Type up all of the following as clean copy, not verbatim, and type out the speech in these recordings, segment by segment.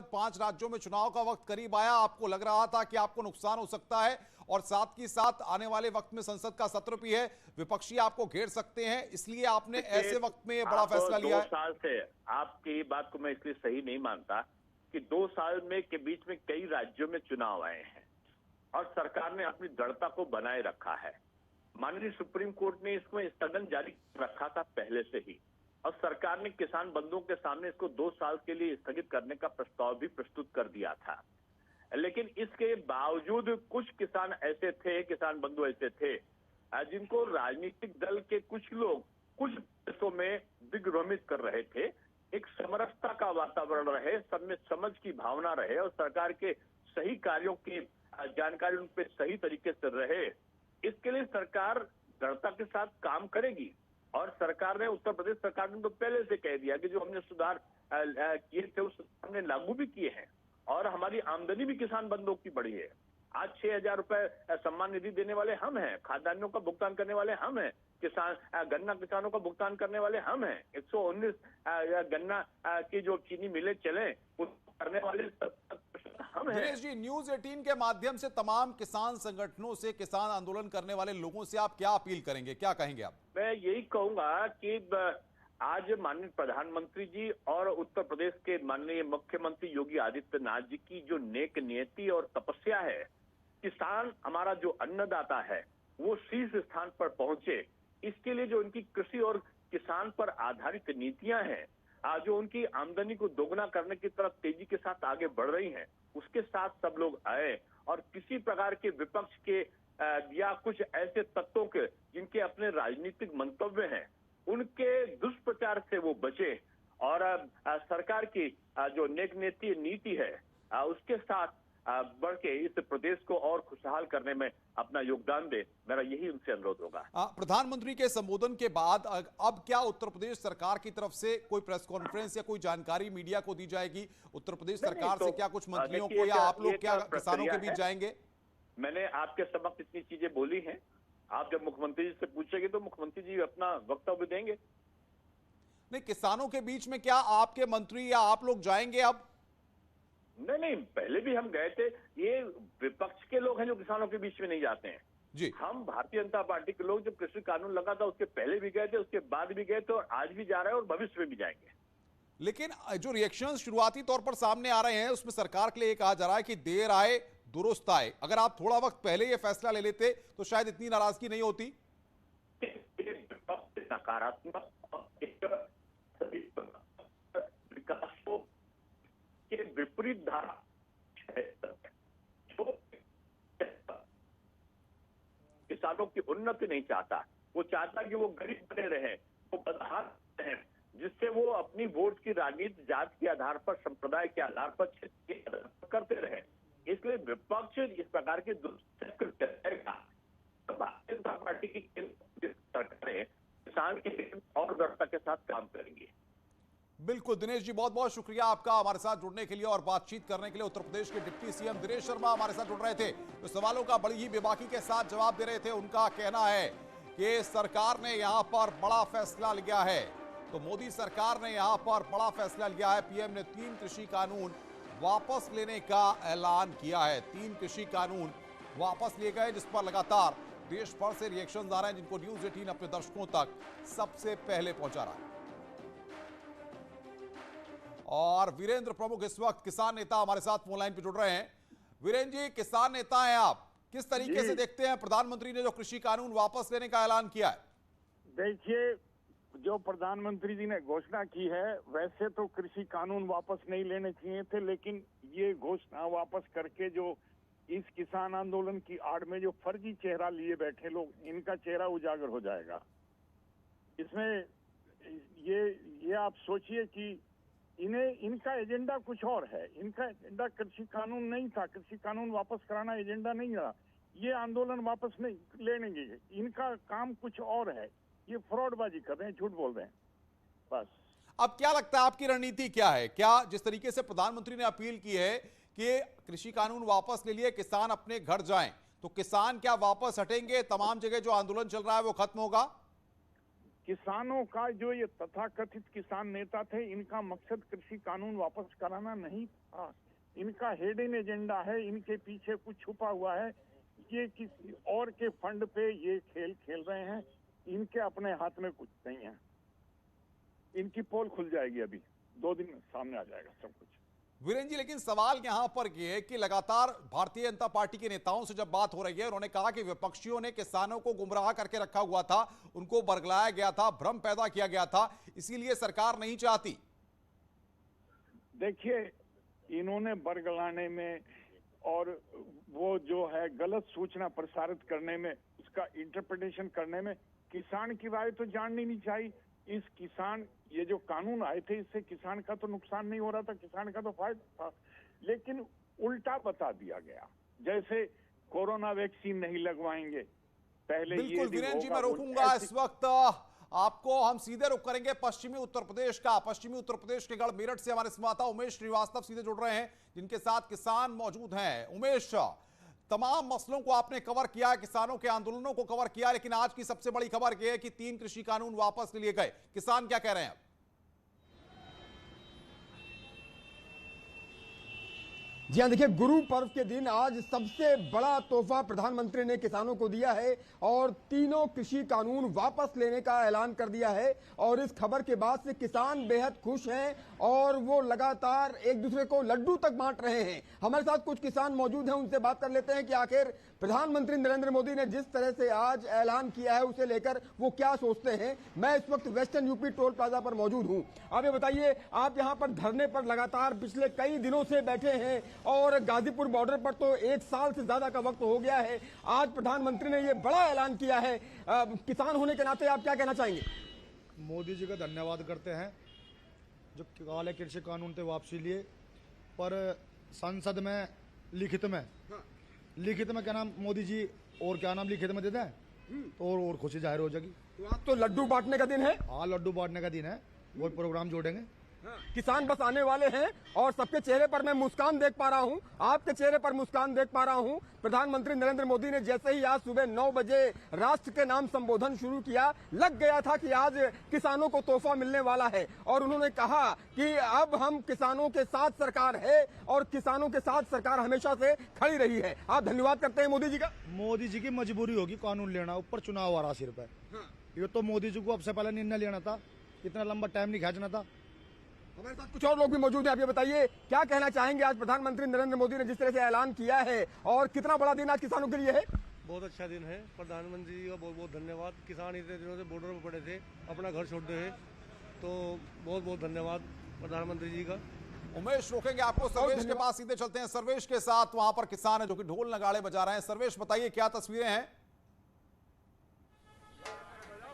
जब 5 राज्यों में चुनाव का वक्त करीब आया, आपको लग रहा था कि आपको नुकसान हो सकता है और साथ ही साथ आने वाले वक्त में संसद का सत्र भी है, विपक्षी आपको घेर सकते हैं, इसलिए आपने ऐसे वक्त में बड़ा फैसला लिया है? 2 साल से आपकी बात को मैं इसलिए सही नहीं मानता कि 2 साल में के बीच में कई राज्यों में चुनाव आए हैं और सरकार ने अपनी दृढ़ता को बनाए रखा है। माननीय सुप्रीम कोर्ट ने इसमें स्थगन जारी रखा था पहले से ही और सरकार ने किसान बंधुओं के सामने इसको 2 साल के लिए स्थगित करने का प्रस्ताव भी प्रस्तुत कर दिया था। लेकिन इसके बावजूद कुछ किसान ऐसे थे, किसान बंधु ऐसे थे जिनको राजनीतिक दल के कुछ लोग कुछ देशों में दिग्भ्रमित कर रहे थे। एक समरसता का वातावरण रहे, सब में समझ की भावना रहे और सरकार के सही कार्यों की जानकारी उन पे सही तरीके से रहे। इसके लिए सरकार दृढ़ता के साथ काम करेगी और सरकार ने, उत्तर प्रदेश सरकार ने तो पहले से कह दिया कि जो हमने सुधार किए थे उस हमने लागू भी किए हैं और हमारी आमदनी भी किसान बंधुओं की बढ़ी है। आज 6,000 रुपए सम्मान निधि देने वाले हम हैं, खाद्यान्नों का भुगतान करने वाले हम हैं, किसान गन्ना किसानों का भुगतान करने वाले हम हैं, 119 गन्ना की जो चीनी मिलें चले उसको करने वाले हम हैं। दिनेश जी, न्यूज 18 के माध्यम से तमाम किसान संगठनों से, किसान आंदोलन करने वाले लोगों से आप क्या अपील करेंगे, क्या कहेंगे आप? मैं यही कहूंगा कि आज माननीय प्रधानमंत्री जी और उत्तर प्रदेश के माननीय मुख्यमंत्री योगी आदित्यनाथ जी की जो नेक नियति और तपस्या है, किसान हमारा जो अन्नदाता है वो शीर्ष स्थान पर पहुंचे, इसके लिए जो उनकी कृषि और किसान पर आधारित नीतियां हैं, जो उनकी आमदनी को दोगुना करने की तरफ तेजी के साथ आगे बढ़ रही हैं, उसके साथ सब लोग आए और किसी प्रकार के विपक्ष के या कुछ ऐसे तत्वों के जिनके अपने राजनीतिक मंतव्य हैं उनके दुष्प्रचार से वो बचे और सरकार की जो नेक नीति है उसके साथ बढ़ के इस प्रदेश को और खुशहाल करने में अपना योगदान दे, मेरा यही उनसे अनुरोध होगा। प्रधानमंत्री के संबोधन के बाद अब क्या उत्तर प्रदेश सरकार की तरफ से कोई प्रेस कॉन्फ्रेंस या कोई जानकारी मीडिया को दी जाएगी? उत्तर प्रदेश सरकार से क्या कुछ मंत्रियों को या आप लोग क्या किसानों के बीच जाएंगे? मैंने आपके समक्ष इतनी चीजें बोली हैं, आप जब मुख्यमंत्री जी से पूछेंगे तो मुख्यमंत्री जी अपना वक्तव्य देंगे। नहीं, किसानों के बीच में क्या आपके मंत्री या आप लोग जाएंगे अब? नहीं, पहले भी हम गए थे। ये विपक्ष के लोग हैं जो किसानों के बीच में नहीं जाते हैं जी। हम भारतीय जनता पार्टी के लोग जब कृषि कानून लगा था उसके पहले भी गए थे, उसके बाद भी गए थे और आज भी जा रहे हैं और भविष्य में भी जाएंगे। लेकिन जो रिएक्शन शुरुआती तौर पर सामने आ रहे हैं उसमें सरकार के लिए कहा जा रहा है कि देर आए दुरुस्त आए। अगर आप थोड़ा वक्त पहले ये फैसला ले लेते तो शायद इतनी नाराजगी नहीं होती। नकारात्मक विकास के विपरीत धारा जो किसानों की उन्नति नहीं चाहता, वो चाहता कि वो गरीब बने रहे, वो बदहाल रहे, जिससे वो अपनी वोट की राजनीति जात के आधार पर, संप्रदाय के आधार पर, क्षेत्र के आधार पर करते रहे। इसलिए विपक्ष इस प्रकार के दुष्चक्र चलेगा तो भारतीय जनता पार्टी की सरकारें किसान के और दृढ़ता के साथ काम करेंगी। बिल्कुल दिनेश जी, बहुत बहुत शुक्रिया आपका हमारे साथ जुड़ने के लिए और बातचीत करने के लिए। उत्तर प्रदेश के डिप्टी सीएम दिनेश शर्मा हमारे साथ जुड़ रहे थे, तो सवालों का बड़ी ही बेबाकी के साथ जवाब दे रहे थे। उनका कहना है कि सरकार ने यहां पर बड़ा फैसला लिया है, तो मोदी सरकार ने यहां पर बड़ा फैसला लिया है। पीएम ने 3 कृषि कानून वापस लेने का ऐलान किया है। 3 कृषि कानून वापस लिए गए, जिस पर लगातार देश भर से रिएक्शन आ रहे हैं, जिनको न्यूज 18 अपने दर्शकों तक सबसे पहले पहुंचा रहा है। और वीरेंद्र प्रमुख इस वक्त किसान नेता हमारे साथ फोन लाइन पे जुड़ रहे हैं। वीरेंद्र जी, किसान नेता हैं आप, किस तरीके से देखते हैं प्रधानमंत्री ने जो कृषि कानून वापस लेने का ऐलान किया है? देखिए, जो प्रधानमंत्री जी ने घोषणा की है, वैसे तो कृषि कानून वापस नहीं लेने चाहिए थे, लेकिन ये घोषणा वापस करके जो इस किसान आंदोलन की आड़ में जो फर्जी चेहरा लिए बैठे लोग, इनका चेहरा उजागर हो जाएगा। इसमें ये आप सोचिए कि इनका एजेंडा कुछ और है। इनका एजेंडा कृषि कानून नहीं था, कृषि कानून वापस कराना एजेंडा नहीं था। ये आंदोलन वापस नहीं लेने के, इनका काम कुछ और है। ये फ्रॉडबाजी कर रहे हैं, झूठ बोल रहे हैं बस। अब क्या लगता है आपकी रणनीति क्या है? क्या जिस तरीके से प्रधानमंत्री ने अपील की है कि कृषि कानून वापस ले लिए, किसान अपने घर जाएं, तो किसान क्या वापस हटेंगे? तमाम जगह जो आंदोलन चल रहा है वो खत्म होगा? किसानों का जो ये तथाकथित किसान नेता थे, इनका मकसद कृषि कानून वापस कराना नहीं था। इनका हिडन एजेंडा है, इनके पीछे कुछ छुपा हुआ है। ये किसी और के फंड पे ये खेल खेल रहे हैं। इनके अपने हाथ में कुछ नहीं है। इनकी पोल खुल जाएगी, अभी 2 दिन में सामने आ जाएगा सब कुछ। वीरेंद्र जी, लेकिन सवाल यहां पर यह है कि लगातार भारतीय जनता पार्टी के नेताओं से जब बात हो रही है, उन्होंने कहा कि विपक्षियों ने किसानों को गुमराह करके रखा हुआ था, उनको बरगलाया गया था, भ्रम पैदा किया गया था, इसीलिए सरकार नहीं चाहती। देखिए, इन्होंने बरगलाने में और वो जो है गलत सूचना प्रसारित करने में, उसका इंटरप्रिटेशन करने में किसान की राय तो जाननी नहीं चाहिए। इस किसान, ये जो कानून आए थे, इससे किसान का तो नुकसान नहीं हो रहा था, किसान का तो फायदा था, लेकिन उल्टा बता दिया गया। जैसे कोरोना वैक्सीन नहीं लगवाएंगे, पहले बिल्कुल वीरेंद्र जी, मैं रोकूंगा इस वक्त आपको। हम सीधे रुक करेंगे पश्चिमी उत्तर प्रदेश का। पश्चिमी उत्तर प्रदेश के गढ़ मेरठ से हमारे संवाददाता उमेश श्रीवास्तव सीधे जुड़ रहे हैं, जिनके साथ किसान मौजूद हैं। उमेश, तमाम मसलों को आपने कवर किया, किसानों के आंदोलनों को कवर किया, लेकिन आज की सबसे बड़ी खबर यह है कि 3 कृषि कानून वापस लिए गए। किसान क्या कह रहे हैं? जी हाँ, देखिए, गुरु पर्व के दिन आज सबसे बड़ा तोहफा प्रधानमंत्री ने किसानों को दिया है और तीनों कृषि कानून वापस लेने का ऐलान कर दिया है। और इस खबर के बाद से किसान बेहद खुश हैं और वो लगातार एक दूसरे को लड्डू तक बांट रहे हैं। हमारे साथ कुछ किसान मौजूद हैं, उनसे बात कर लेते हैं कि आखिर प्रधानमंत्री नरेंद्र मोदी ने जिस तरह से आज ऐलान किया है, उसे लेकर वो क्या सोचते हैं। मैं इस वक्त वेस्टर्न यूपी टोल प्लाजा पर मौजूद हूँ। आप ये बताइए, आप यहाँ पर धरने पर लगातार पिछले कई दिनों से बैठे हैं और गाजीपुर बॉर्डर पर तो 1 साल से ज्यादा का वक्त हो गया है। आज प्रधानमंत्री ने ये बड़ा ऐलान किया है, किसान होने के नाते आप क्या कहना चाहेंगे? मोदी जी का धन्यवाद करते हैं, जो काले कृषि कानून थे वापसी लिए, पर संसद में लिखित में क्या नाम मोदी जी और क्या नाम लिखित में देते हैं तो और खुशी जाहिर हो जाएगी। तो आज तो लड्डू बांटने का दिन है। हाँ, लड्डू बांटने का दिन है, वो प्रोग्राम जोड़ेंगे। किसान बस आने वाले हैं और सबके चेहरे पर मैं मुस्कान देख पा रहा हूं, आपके चेहरे पर मुस्कान देख पा रहा हूं। प्रधानमंत्री नरेंद्र मोदी ने जैसे ही आज सुबह 9 बजे राष्ट्र के नाम संबोधन शुरू किया, लग गया था कि आज किसानों को तोहफा मिलने वाला है। और उन्होंने कहा कि अब हम किसानों के साथ सरकार है और किसानों के साथ सरकार हमेशा से खड़ी रही है। आप धन्यवाद करते हैं मोदी जी का। मोदी जी की मजबूरी होगी कानून लेना, ऊपर चुनाव आ रहा सिर पे। ये तो मोदी जी को अब से पहले निर्णय लेना था, इतना लंबा टाइम नहीं खींचना था। हमारे साथ कुछ और लोग भी मौजूद हैं। आप ये बताइए, क्या कहना चाहेंगे, आज प्रधानमंत्री नरेंद्र मोदी ने जिस तरह से ऐलान किया है और कितना बड़ा दिन आज किसानों के लिए है? बहुत अच्छा दिन है। प्रधानमंत्री जी का बहुत बहुत धन्यवाद। किसान इतने दिनों से बॉर्डर पर पड़े थे, अपना घर छोड़ रहे हैं, तो बहुत बहुत धन्यवाद प्रधानमंत्री जी का। उमेश, रोकेंगे आपको सर्वेश के पास, सीधे चलते हैं सर्वेश के साथ। वहां पर किसान है जो कि ढोल नगाड़े बजा रहे हैं। सर्वेश, बताइए क्या तस्वीरें हैं?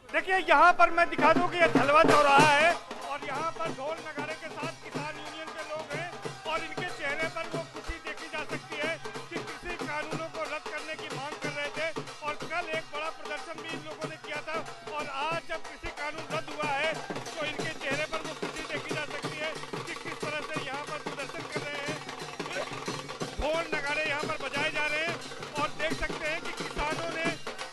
देखिए, यहाँ पर मैं दिखा दूं कि ये धलवा चौराहा है और यहाँ पर ढोल नगाड़े के साथ किसान यूनियन के लोग हैं और इनके चेहरे पर वो खुशी देखी जा सकती है कि कृषि कानूनों को रद्द करने की मांग कर रहे थे। और कल एक बड़ा प्रदर्शन भी इन लोगों ने किया था और आज जब कृषि कानून रद्द हुआ है तो इनके चेहरे पर वो खुशी देखी जा सकती है कि किस तरह से यहाँ पर प्रदर्शन कर रहे हैं। ढोल नगाड़े यहाँ पर बजाए जा रहे हैं और देख सकते हैं कि किसानों ने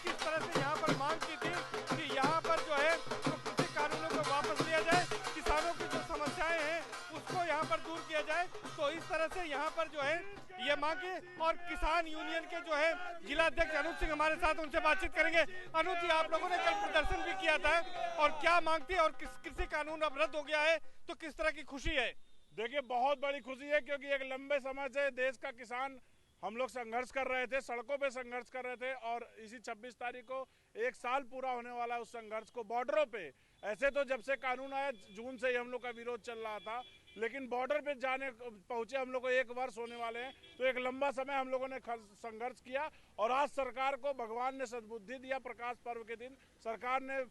किस तरह से यहाँ पर मांग की थी कि यहाँ पर जो है तो कृषि कानूनों को वापस लिया जाए, किसानों की जो समस्याएं हैं उसको यहाँ पर दूर किया जाए। तो इस तरह से यहाँ पर जो है ये मांग की। और किसान यूनियन के जो है जिला अध्यक्ष अनुज सिंह हमारे साथ, उनसे बातचीत करेंगे। अनुज जी, आप लोगों ने कल प्रदर्शन भी किया था और क्या मांग थी और कृषि कानून अब रद्द हो गया है तो किस तरह की खुशी है? देखिए, बहुत बड़ी खुशी है क्योंकि एक लंबे समय से देश का किसान हम लोग संघर्ष कर रहे थे, सड़कों पे संघर्ष कर रहे थे और इसी 26 तारीख को 1 साल पूरा होने वाला है उस संघर्ष को। बॉर्डरों पे ऐसे तो जब से कानून आया जून से ही हम लोग का विरोध चल रहा था, लेकिन बॉर्डर पे जाने पहुंचे हम लोग को 1 वर्ष होने वाले हैं। तो एक लंबा समय हम लोगों ने संघर्ष किया और आज सरकार को भगवान ने सद्बुद्धि दिया। प्रकाश पर्व के दिन सरकार ने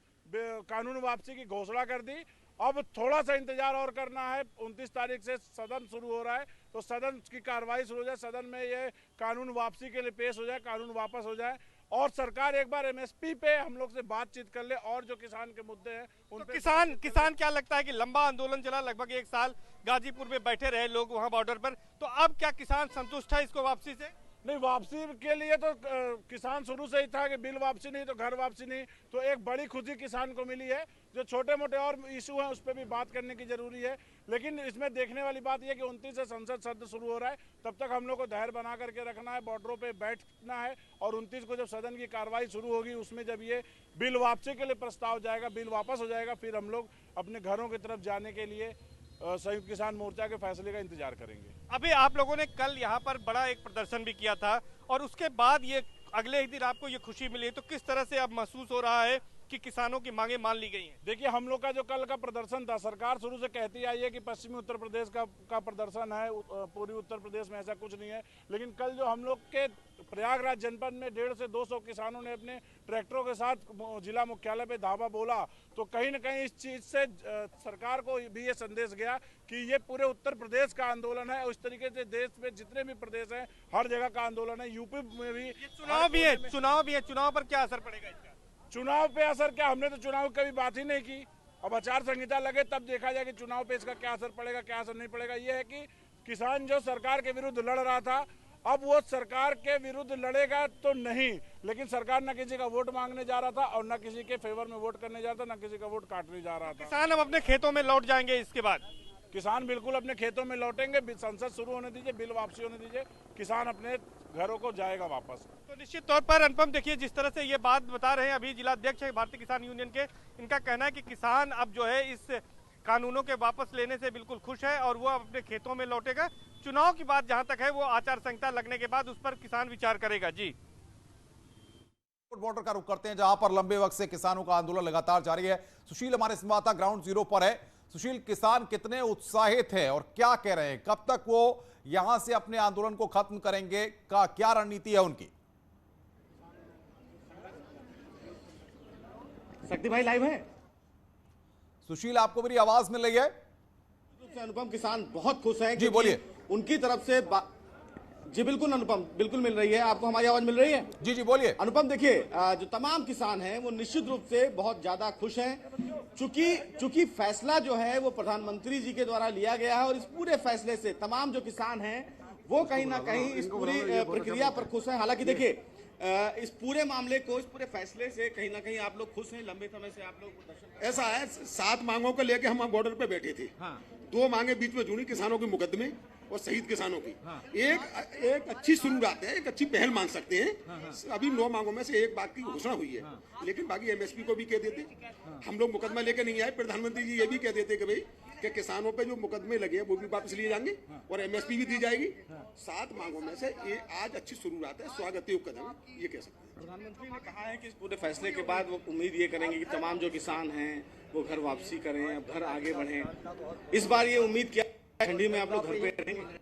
कानून वापसी की घोषणा कर दी। अब थोड़ा सा इंतजार और करना है। 29 तारीख से सदन शुरू हो रहा है, तो सदन की कार्रवाई शुरू हो जाए, सदन में ये कानून वापसी के लिए पेश हो जाए, कानून वापस हो जाए और सरकार एक बार एमएसपी पे हम लोग से बातचीत कर ले और जो किसान के मुद्दे हैं उन पे। किसान क्या लगता है कि लंबा आंदोलन चला, लगभग 1 साल गाजीपुर में बैठे रहे लोग वहां बॉर्डर पर, तो अब क्या किसान संतुष्ट है इसको वापसी से? नहीं, वापसी के लिए तो किसान शुरू से ही था कि बिल वापसी नहीं तो घर वापसी नहीं, तो एक बड़ी खुशी किसान को मिली है। जो छोटे मोटे और इशू हैं उस पर भी बात करने की जरूरी है, लेकिन इसमें देखने वाली बात यह कि 29 से संसद सत्र शुरू हो रहा है, तब तक हम लोग को धैर्य बना करके रखना है, बॉर्डरों पे बैठना है, और 29 को जब सदन की कार्रवाई शुरू होगी उसमें जब ये बिल वापसी के लिए प्रस्ताव जाएगा, बिल वापस हो जाएगा, फिर हम लोग अपने घरों की तरफ जाने के लिए संयुक्त किसान मोर्चा के फैसले का इंतजार करेंगे। अभी आप लोगों ने कल यहाँ पर बड़ा एक प्रदर्शन भी किया था और उसके बाद ये अगले ही दिन आपको ये खुशी मिली, तो किस तरह से अब महसूस हो रहा है कि किसानों की मांगे मान ली गई हैं? देखिए, हम लोग का जो कल का प्रदर्शन था, सरकार शुरू से कहती आई है कि पश्चिमी उत्तर प्रदेश का प्रदर्शन है, पूर्वी उत्तर प्रदेश में ऐसा कुछ नहीं है, लेकिन कल जो हम लोग के प्रयागराज जनपद में 150 से 200 किसानों ने अपने ट्रैक्टरों के साथ जिला मुख्यालय पे धावा बोला, तो कहीं न कहीं इस चीज से सरकार को भी ये संदेश गया कि ये पूरे उत्तर प्रदेश का आंदोलन है। उस तरीके से देश में जितने भी प्रदेश हैं हर जगह का आंदोलन है। यूपी में भी चुनाव भी है, चुनाव पर क्या असर पड़ेगा इसका? चुनाव पे असर क्या, हमने तो चुनाव की कभी बात ही नहीं की। अब आचार संहिता लगे तब देखा जाए कि चुनाव पे इसका क्या असर पड़ेगा, क्या असर नहीं पड़ेगा। ये है कि किसान जो सरकार के विरुद्ध लड़ रहा था, अब वो सरकार के विरुद्ध लड़ेगा तो नहीं, लेकिन सरकार न किसी का वोट मांगने जा रहा था और न किसी के फेवर में वोट करने जा रहा था, न किसी का वोट काटने जा रहा था। किसान अब अपने खेतों में लौट जाएंगे इसके बाद? किसान बिल्कुल अपने खेतों में लौटेंगे। संसद शुरू होने दीजिए, बिल वापसी होने दीजिए, किसान अपने घरों को जाएगा वापस। तो निश्चित तौर पर अनुपम, देखिए जिस तरह से ये बात बता रहे हैं अभी जिला अध्यक्ष है भारतीय किसान यूनियन के, इनका कहना है कि किसान अब जो है इस कानूनों के वापस लेने से बिल्कुल खुश है और वो अपने खेतों में लौटेगा। चुनाव की बात जहां तक है वो आचार संहिता लगने के बाद उस पर किसान विचार करेगा। जी, बॉर्डर का रुख करते हैं जहां पर लंबे वक्त से किसानों का आंदोलन लगातार जारी है। सुशील हमारे संवाददाता ग्राउंड जीरो पर है। सुशील, किसान कितने उत्साहित हैं और क्या कह रहे हैं, कब तक वो यहां से अपने आंदोलन को खत्म करेंगे, का क्या रणनीति है उनकी? शक्ति भाई लाइव है। सुशील, आपको मेरी आवाज मिल रही है? अनुपम, किसान बहुत खुश है। जी बोलिए। उनकी तरफ से जी बिल्कुल अनुपम, बिल्कुल मिल रही है। आपको हमारी आवाज मिल रही है? जी जी बोलिए। अनुपम, देखिए जो तमाम किसान हैं वो निश्चित रूप से बहुत ज्यादा खुश हैं, चूंकि फैसला जो है वो प्रधानमंत्री जी के द्वारा लिया गया है और इस पूरे फैसले से तमाम जो किसान हैं वो कहीं ना कहीं इस पूरी प्रक्रिया पर खुश हैं। हालांकि देखिए इस पूरे मामले को, इस पूरे फैसले से कहीं ना कहीं आप लोग खुश हैं। लंबे समय से आप लोग ऐसा है, 7 मांगों को लेकर हम बॉर्डर पे बैठे थे। 2 मांगे बीच में जुड़ी, किसानों के मुकदमे और शहीद किसानों की। एक अच्छी शुरुआत है, एक अच्छी पहल मान सकते हैं। अभी 9 मांगों में से एक बात की घोषणा हुई है, लेकिन बाकी MSP को भी कह देते। हम लोग मुकदमा लेकर नहीं आए। प्रधानमंत्री जी ये भी कह देते कि भाई कि किसानों पे जो मुकदमे लगे हैं वो भी वापस लिए जाएंगे और MSP भी दी जाएगी। 7 मांगों में से ये आज अच्छी शुरुआत है, स्वागत योग्य कदम है, ये कह सकते हैं। प्रधानमंत्री ने कहा है कि इस पूरे फैसले के बाद वो उम्मीद ये करेंगे कि तमाम जो किसान हैं वो घर वापसी करें, अब घर आगे बढ़ें। इस बार ये उम्मीद किया ठंडी में आप लोग घर पे रहेंगे।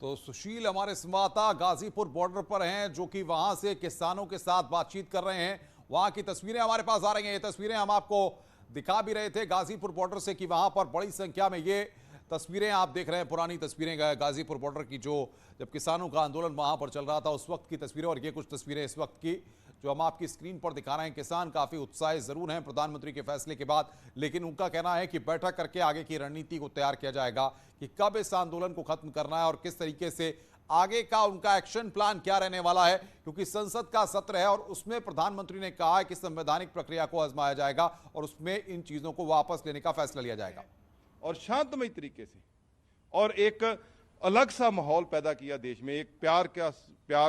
तो सुशील हमारे संवाददाता गाजीपुर बॉर्डर पर हैं, जो कि वहां से किसानों के साथ बातचीत कर रहे हैं। वहां की तस्वीरें हमारे पास आ रही हैं। ये तस्वीरें हम आपको दिखा भी रहे थे गाजीपुर बॉर्डर से कि वहां पर बड़ी संख्या में ये तस्वीरें आप देख रहे हैं, पुरानी तस्वीरें गाजीपुर बॉर्डर की, जो जब किसानों का आंदोलन वहां पर चल रहा था उस वक्त की तस्वीरें, और ये कुछ तस्वीरें इस वक्त की जो हम आपकी स्क्रीन पर दिखा रहे हैं। किसान काफी उत्साहित जरूर हैं प्रधानमंत्री के फैसले के बाद, लेकिन उनका कहना है कि बैठक करके आगे की रणनीति को तैयार किया जाएगा कि कब इस आंदोलन को खत्म करना है और किस तरीके से आगे का उनका एक्शन प्लान क्या रहने वाला है, क्योंकि संसद का सत्र है और उसमें प्रधानमंत्री ने कहा है कि संवैधानिक प्रक्रिया को आजमाया जाएगा और उसमें इन चीजों को वापस लेने का फैसला लिया जाएगा और शांतमय तरीके से, और एक अलग सा माहौल पैदा किया देश में, एक प्यार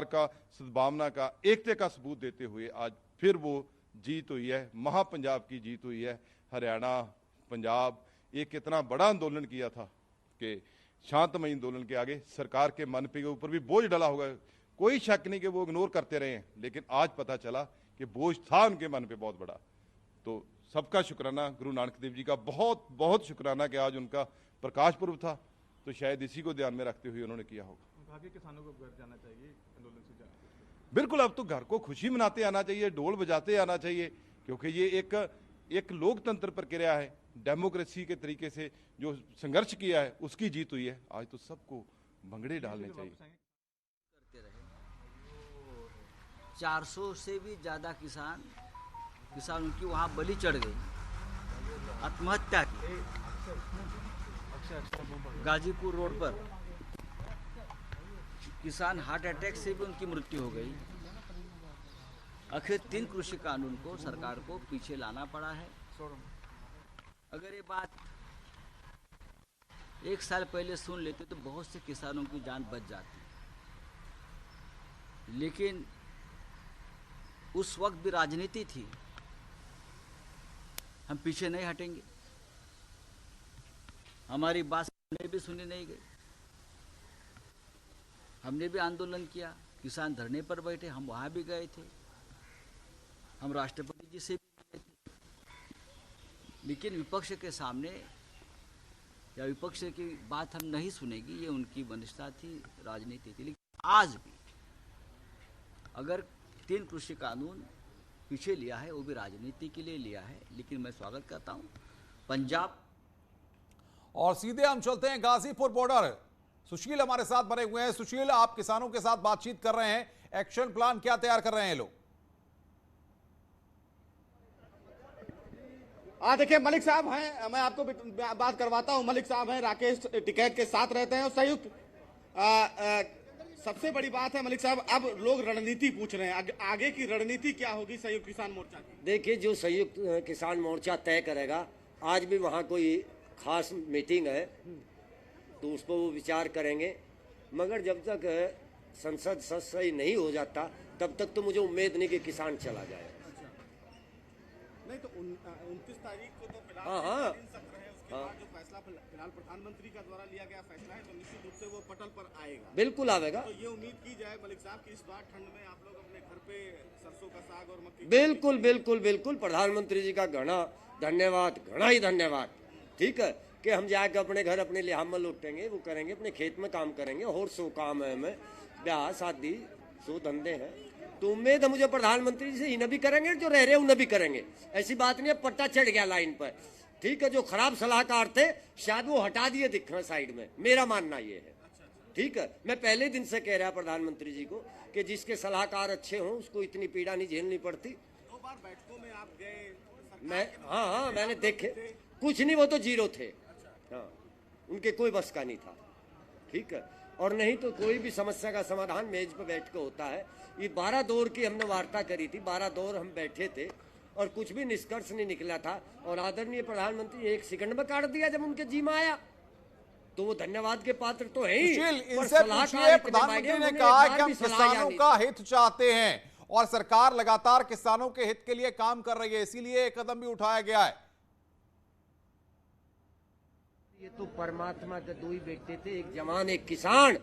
का सद्भावना का, एकता का सबूत देते हुए आज फिर वो जीत हुई है, महापंजाब की जीत हुई है। हरियाणा, पंजाब एक इतना बड़ा आंदोलन किया था कि शांतमय आंदोलन के आगे सरकार के मन पे ऊपर भी बोझ डला होगा, कोई शक नहीं कि वो इग्नोर करते रहे हैं, लेकिन आज पता चला कि बोझ था उनके मन पे बहुत बड़ा। तो सबका शुक्राना, गुरु नानक देव जी का बहुत बहुत शुक्राना कि आज उनका प्रकाश पर्व था, तो शायद इसी को ध्यान में रखते हुए उन्होंने किया होगा। किसानों को घर जाना चाहिए आंदोलन से जाना। बिल्कुल, अब तो घर को खुशी मनाते आना चाहिए, ढोल बजाते आना चाहिए, क्योंकि ये एक लोकतंत्र प्रक्रिया है, डेमोक्रेसी के तरीके से जो संघर्ष किया है उसकी जीत हुई है। आज तो सबको भंगड़े डालने चाहिए। करते रहे 400 से भी ज्यादा किसान उनकी वहां बलि चढ़ गई, आत्महत्या की गाजीपुर रोड पर। किसान हार्ट अटैक से भी उनकी मृत्यु हो गई। आखिर 3 कृषि कानून को सरकार को पीछे लाना पड़ा है। अगर ये बात 1 साल पहले सुन लेते तो बहुत से किसानों की जान बच जाती, लेकिन उस वक्त भी राजनीति थी। हम पीछे नहीं हटेंगे, हमारी बात भी सुनी नहीं गई। हमने भी आंदोलन किया, किसान धरने पर बैठे, हम वहाँ भी गए थे, हम राष्ट्रपति जी से भी गए थे, लेकिन विपक्ष के सामने या विपक्ष की बात हम नहीं सुनेगी, ये उनकी वंशता थी, राजनीति थी। लेकिन आज भी अगर 3 कृषि कानून पीछे लिया है, वो भी राजनीति के लिए लिया है, लेकिन मैं स्वागत करता हूँ पंजाब। और सीधे हम चलते हैं गाजीपुर बॉर्डर। सुशील हमारे साथ बने हुए हैं। सुशील, आप किसानों के साथ बातचीत कर रहे हैं, एक्शन प्लान क्या तैयार कर रहे हैं लोग? देखिए मलिक साहब हैं, मैं आपको बात करवाता हूं। मलिक साहब हैं, राकेश टिकैत के साथ रहते हैं और संयुक्त। सबसे बड़ी बात है मलिक साहब, अब लोग रणनीति पूछ रहे हैं, आगे की रणनीति क्या होगी संयुक्त किसान मोर्चा की? देखिए, जो संयुक्त किसान मोर्चा तय करेगा, आज भी वहाँ कोई खास मीटिंग है तो उस पर वो विचार करेंगे, मगर जब तक संसद सही नहीं हो जाता तब तक तो मुझे उम्मीद नहीं कि किसान चला जाए। नहीं तो 29 तारीख को तो फिलहाल उसके बाद जो फैसला फिलहाल प्रधानमंत्री का द्वारा लिया गया फैसला है, तो निश्चित रूप से वो पटल पर आएगा। बिल्कुल आएगा। तो ये उम्मीद की जाए मलिक साहब कि इस बार ठंड में आप लोग अपने घर पे सरसों का साग और मक्की। बिल्कुल बिल्कुल बिल्कुल, प्रधानमंत्री जी का घना धन्यवाद, घना ही धन्यवाद। ठीक है कि हम जाकर अपने घर अपने लिहाज में लौटेंगे, वो करेंगे, अपने खेत में काम करेंगे, और सो काम है हमें, ब्याह शादी सो धंधे हैं। तो उम्मीद है मुझे प्रधानमंत्री जी से इन्हें भी करेंगे, जो रह रहे उन्हें भी करेंगे। ऐसी बात नहीं है, पट्टा चढ़ गया लाइन पर। ठीक है, जो खराब सलाहकार थे शायद वो हटा दिए दिख रहे साइड में, मेरा मानना ये है। ठीक है, मैं पहले दिन से कह रहा प्रधानमंत्री जी को कि जिसके सलाहकार अच्छे हों उसको इतनी पीड़ा नहीं झेलनी पड़ती। 2 बार बैठकों में आप गए? मैं हाँ मैंने देखे, कुछ नहीं, वो तो जीरो थे। हाँ, उनके कोई बस का नहीं था। ठीक है, और नहीं तो कोई भी समस्या का समाधान मेज पर बैठ के होता है। ये 12 दौर की हमने वार्ता करी थी, 12 दौर हम बैठे थे और कुछ भी निष्कर्ष नहीं निकला था। और आदरणीय प्रधानमंत्री 1 सेकंड में काट दिया जब उनके जी में आया, तो वो धन्यवाद के पात्र तो है ही। प्रधानमंत्री ने कहा कि हम किसानों का हित चाहते हैं और सरकार लगातार किसानों के हित के लिए काम कर रही है, इसीलिए एक कदम भी उठाया गया है। ये तो परमात्मा के 2 ही बेटे थे, एक जवान एक किसान।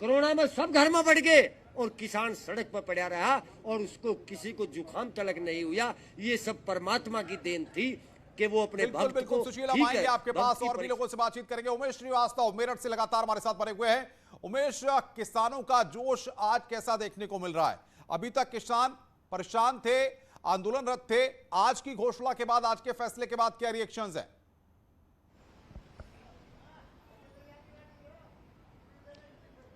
कोरोना में सब घर में बढ़ गए और किसान सड़क पर पड़ा रहा और उसको किसी को जुकाम तलक नहीं हुआ। ये सब परमात्मा की देन थी कि वो अपने भक्त को। सुशील, हम आएंगे आपके पास और भी लोगों से बातचीत करेंगे। उमेश श्रीवास्तव मेरठ से लगातार हमारे साथ बने हुए हैं। उमेश, किसानों का जोश आज कैसा देखने को मिल रहा है? अभी तक किसान परेशान थे, आंदोलनरत थे, आज की घोषणा के बाद, आज के फैसले के बाद क्या रिएक्शंस हैं?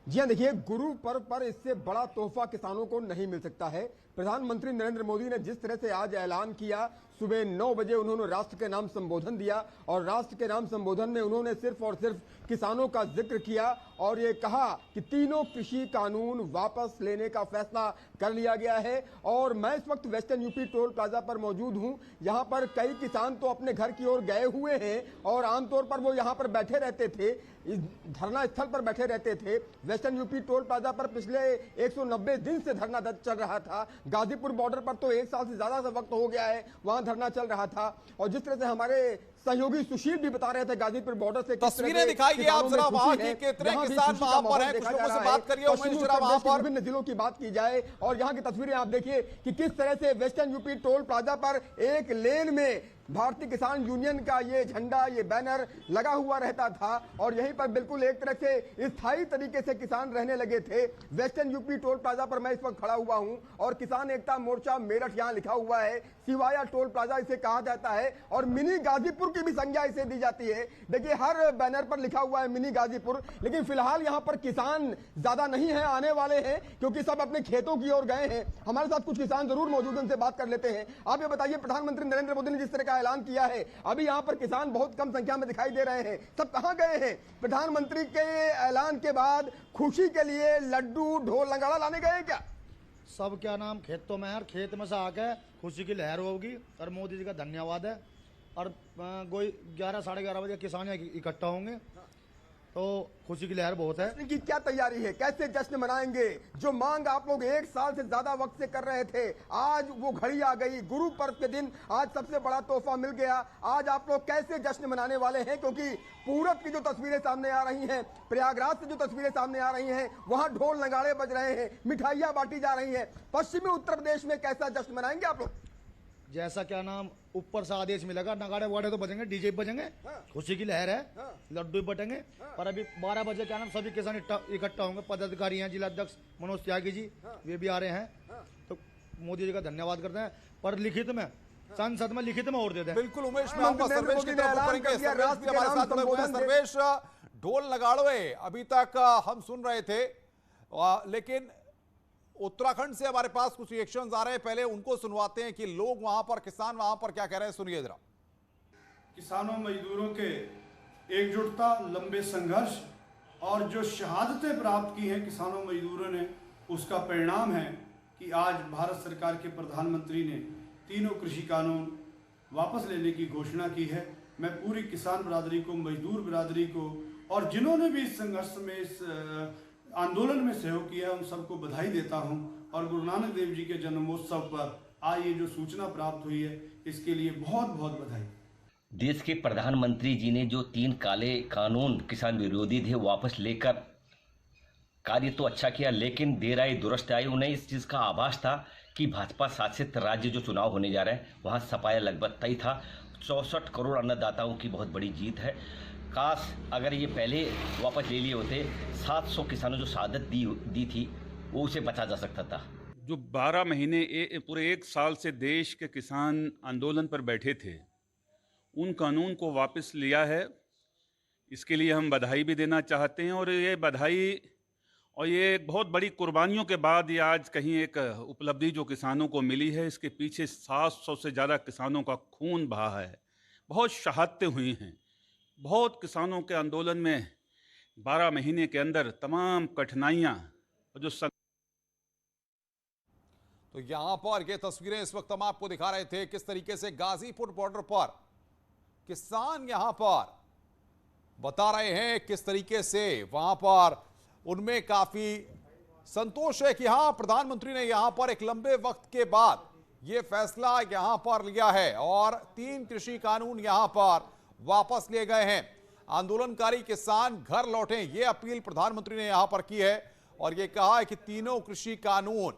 जी हाँ, देखिए, गुरु पर्व पर इससे बड़ा तोहफा किसानों को नहीं मिल सकता है। प्रधानमंत्री नरेंद्र मोदी ने जिस तरह से आज ऐलान किया, सुबह 9 बजे उन्होंने राष्ट्र के नाम संबोधन दिया और राष्ट्र के नाम संबोधन में उन्होंने सिर्फ और सिर्फ किसानों का जिक्र किया और ये कहा कि तीनों कृषि कानून वापस लेने का फैसला कर लिया गया है। और मैं इस वक्त वेस्टर्न यूपी टोल प्लाजा पर मौजूद हूं। यहाँ पर कई किसान तो अपने घर की ओर गए हुए हैं और आमतौर पर वो यहाँ पर बैठे रहते थे, इस धरना स्थल पर बैठे रहते थे। वेस्टर्न यूपी टोल प्लाजा पर पिछले 190 दिन से धरना चल रहा था। गाजीपुर बॉर्डर पर तो 1 साल से ज्यादा वक्त हो गया है, वहां धरना चल रहा था। और जिस तरह से हमारे सहयोगी सुशील भी बता रहे थे गाजीपुर बॉर्डर से, तस्वीरें दिखाइए आप जरा वहां की, कितने किसान वहां पर हैं, कुछ लोगों से बात करिए। उमेश, जरा वहां पर विभिन्न जिलों की बात की जाए और यहाँ की तस्वीरें आप देखिए कि किस तरह से वेस्टर्न यूपी टोल प्लाजा पर एक लेन में भारतीय किसान यूनियन का ये झंडा, ये बैनर लगा हुआ रहता था और यहीं पर बिल्कुल एक तरह से स्थायी तरीके से किसान रहने लगे थे। वेस्टर्न यूपी टोल प्लाजा पर मैं इस वक्त खड़ा हुआ हूं और किसान एकता मोर्चा मेरठ यहां लिखा हुआ है। सिवाया टोल प्लाजा इसे कहा जाता है और मिनी गाजीपुर की भी संज्ञा इसे दी जाती है। देखिए, हर बैनर पर लिखा हुआ है मिनी गाजीपुर, लेकिन फिलहाल यहाँ पर किसान ज्यादा नहीं है, आने वाले हैं क्योंकि सब अपने खेतों की ओर गए हैं। हमारे साथ कुछ किसान जरूर मौजूद हैं, उनसे बात कर लेते हैं। आप ये बताइए, प्रधानमंत्री नरेंद्र मोदी ने जिस तरह का ऐलान किया है। अभी यहाँ पर किसान बहुत कम संख्या में दिखाई दे रहे हैं, सब कहाँ गए हैं? प्रधानमंत्री के ऐलान के बाद खुशी के लिए लड्डू ढोल नगाड़ा लाने गए हैं क्या? सब क्या नाम खेतों में है और खेत में से आके खुशी की लहर होगी और मोदी जी का धन्यवाद है। और कोई 11 साढ़े 11 बजे किसान इकट्ठा होंगे तो खुशी की लहर बहुत है। इनकी क्या तैयारी है, कैसे जश्न मनाएंगे? जो मांग आप लोग 1 साल से ज्यादा वक्त से कर रहे थे, आज वो घड़ी आ गई, गुरु पर्व के दिन आज सबसे बड़ा तोहफा मिल गया। आज आप लोग कैसे जश्न मनाने वाले हैं? क्योंकि पूरब की जो तस्वीरें सामने आ रही हैं, प्रयागराज से जो तस्वीरें सामने आ रही हैं, वहां ढोल नगाड़े बज रहे हैं, मिठाइयां बांटी जा रही हैं। पश्चिमी उत्तर प्रदेश में कैसा जश्न मनाएंगे आप लोग? जैसा क्या नाम ऊपर से आदेश मिलेगा, नगाड़े वाड़े तो बजेंगे, डीजे बजेंगे, खुशी की लहर है, लड्डू बटेंगे। पर अभी 12 बजे क्या नाम सभी किसान इकट्ठा होंगे। पदाधिकारी हैं, जिला अध्यक्ष मनोज त्यागी जी वे भी आ रहे हैं, तो मोदी जी का धन्यवाद करते हैं। पर लिखित में संसद में लिखित में और देते हैं। बिल्कुल उमेश में आऊंगा, सर्वेश की तरफ करेंगे। सर्वेश भी हमारे साथ जुड़े हुए हैं। सर्वेश, ढोल नगाड़े अभी तक हम सुन रहे थे, लेकिन उत्तराखंड से हमारे पास कुछ रिएक्शंस आ रहे हैं, पहले उनको सुनवाते हैं कि लोग वहां पर, किसान वहां पर क्या कह रहे हैं, सुनिए जरा। किसानों मजदूरों के एकजुटता, लंबे संघर्ष और जो शहादतें प्राप्त की हैं किसानों मजदूरों ने, उसका परिणाम है कि आज भारत सरकार के प्रधानमंत्री ने तीनों कृषि कानून वापस लेने की घोषणा की है। मैं पूरी किसान बिरादरी को, मजदूर बिरादरी को और जिन्होंने भी इस संघर्ष में, इस आंदोलन में सहयोग किया है, उन सबको बधाई देता हूं। और गुरु नानक देव जी के जन्मोत्सव पर आज ये जो सूचना प्राप्त हुई है, इसके लिए बहुत बहुत बधाई। देश के प्रधानमंत्री जी ने जो 3 काले कानून किसान विरोधी थे वापस लेकर कार्य तो अच्छा किया, लेकिन देर आए दुरुस्त आए। उन्हें इस चीज़ का आभास था कि भाजपा शासित राज्य जो चुनाव होने जा रहे हैं वहाँ सपाया लगभग तय था। 64 करोड़ अन्नदाताओं की बहुत बड़ी जीत है। काश अगर ये पहले वापस ले लिए होते, 700 किसानों जो शहादत दी थी वो उसे बचा जा सकता था। जो 12 महीने पूरे 1 साल से देश के किसान आंदोलन पर बैठे थे, उन कानून को वापस लिया है। इसके लिए हम बधाई भी देना चाहते हैं। और ये बधाई और ये बहुत बड़ी कुर्बानियों के बाद ये आज कहीं एक उपलब्धि जो किसानों को मिली है, इसके पीछे 700 से ज़्यादा किसानों का खून बहा है, बहुत शहादतें हुई हैं। बहुत किसानों के आंदोलन में 12 महीने के अंदर तमाम कठिनाइयां और जो तो यहां पर ये तस्वीरें इस वक्त हम आपको दिखा रहे थे, किस तरीके से गाजीपुर बॉर्डर पर किसान यहां पर बता रहे हैं, किस तरीके से वहां पर उनमें काफी संतोष है कि हां प्रधानमंत्री ने यहां पर एक लंबे वक्त के बाद यह फैसला यहां पर लिया है और 3 कृषि कानून यहां पर वापस लिए गए हैं। आंदोलनकारी किसान घर लौटे, यह अपील प्रधानमंत्री ने यहां पर की है और यह कहा है कि तीनों कृषि कानून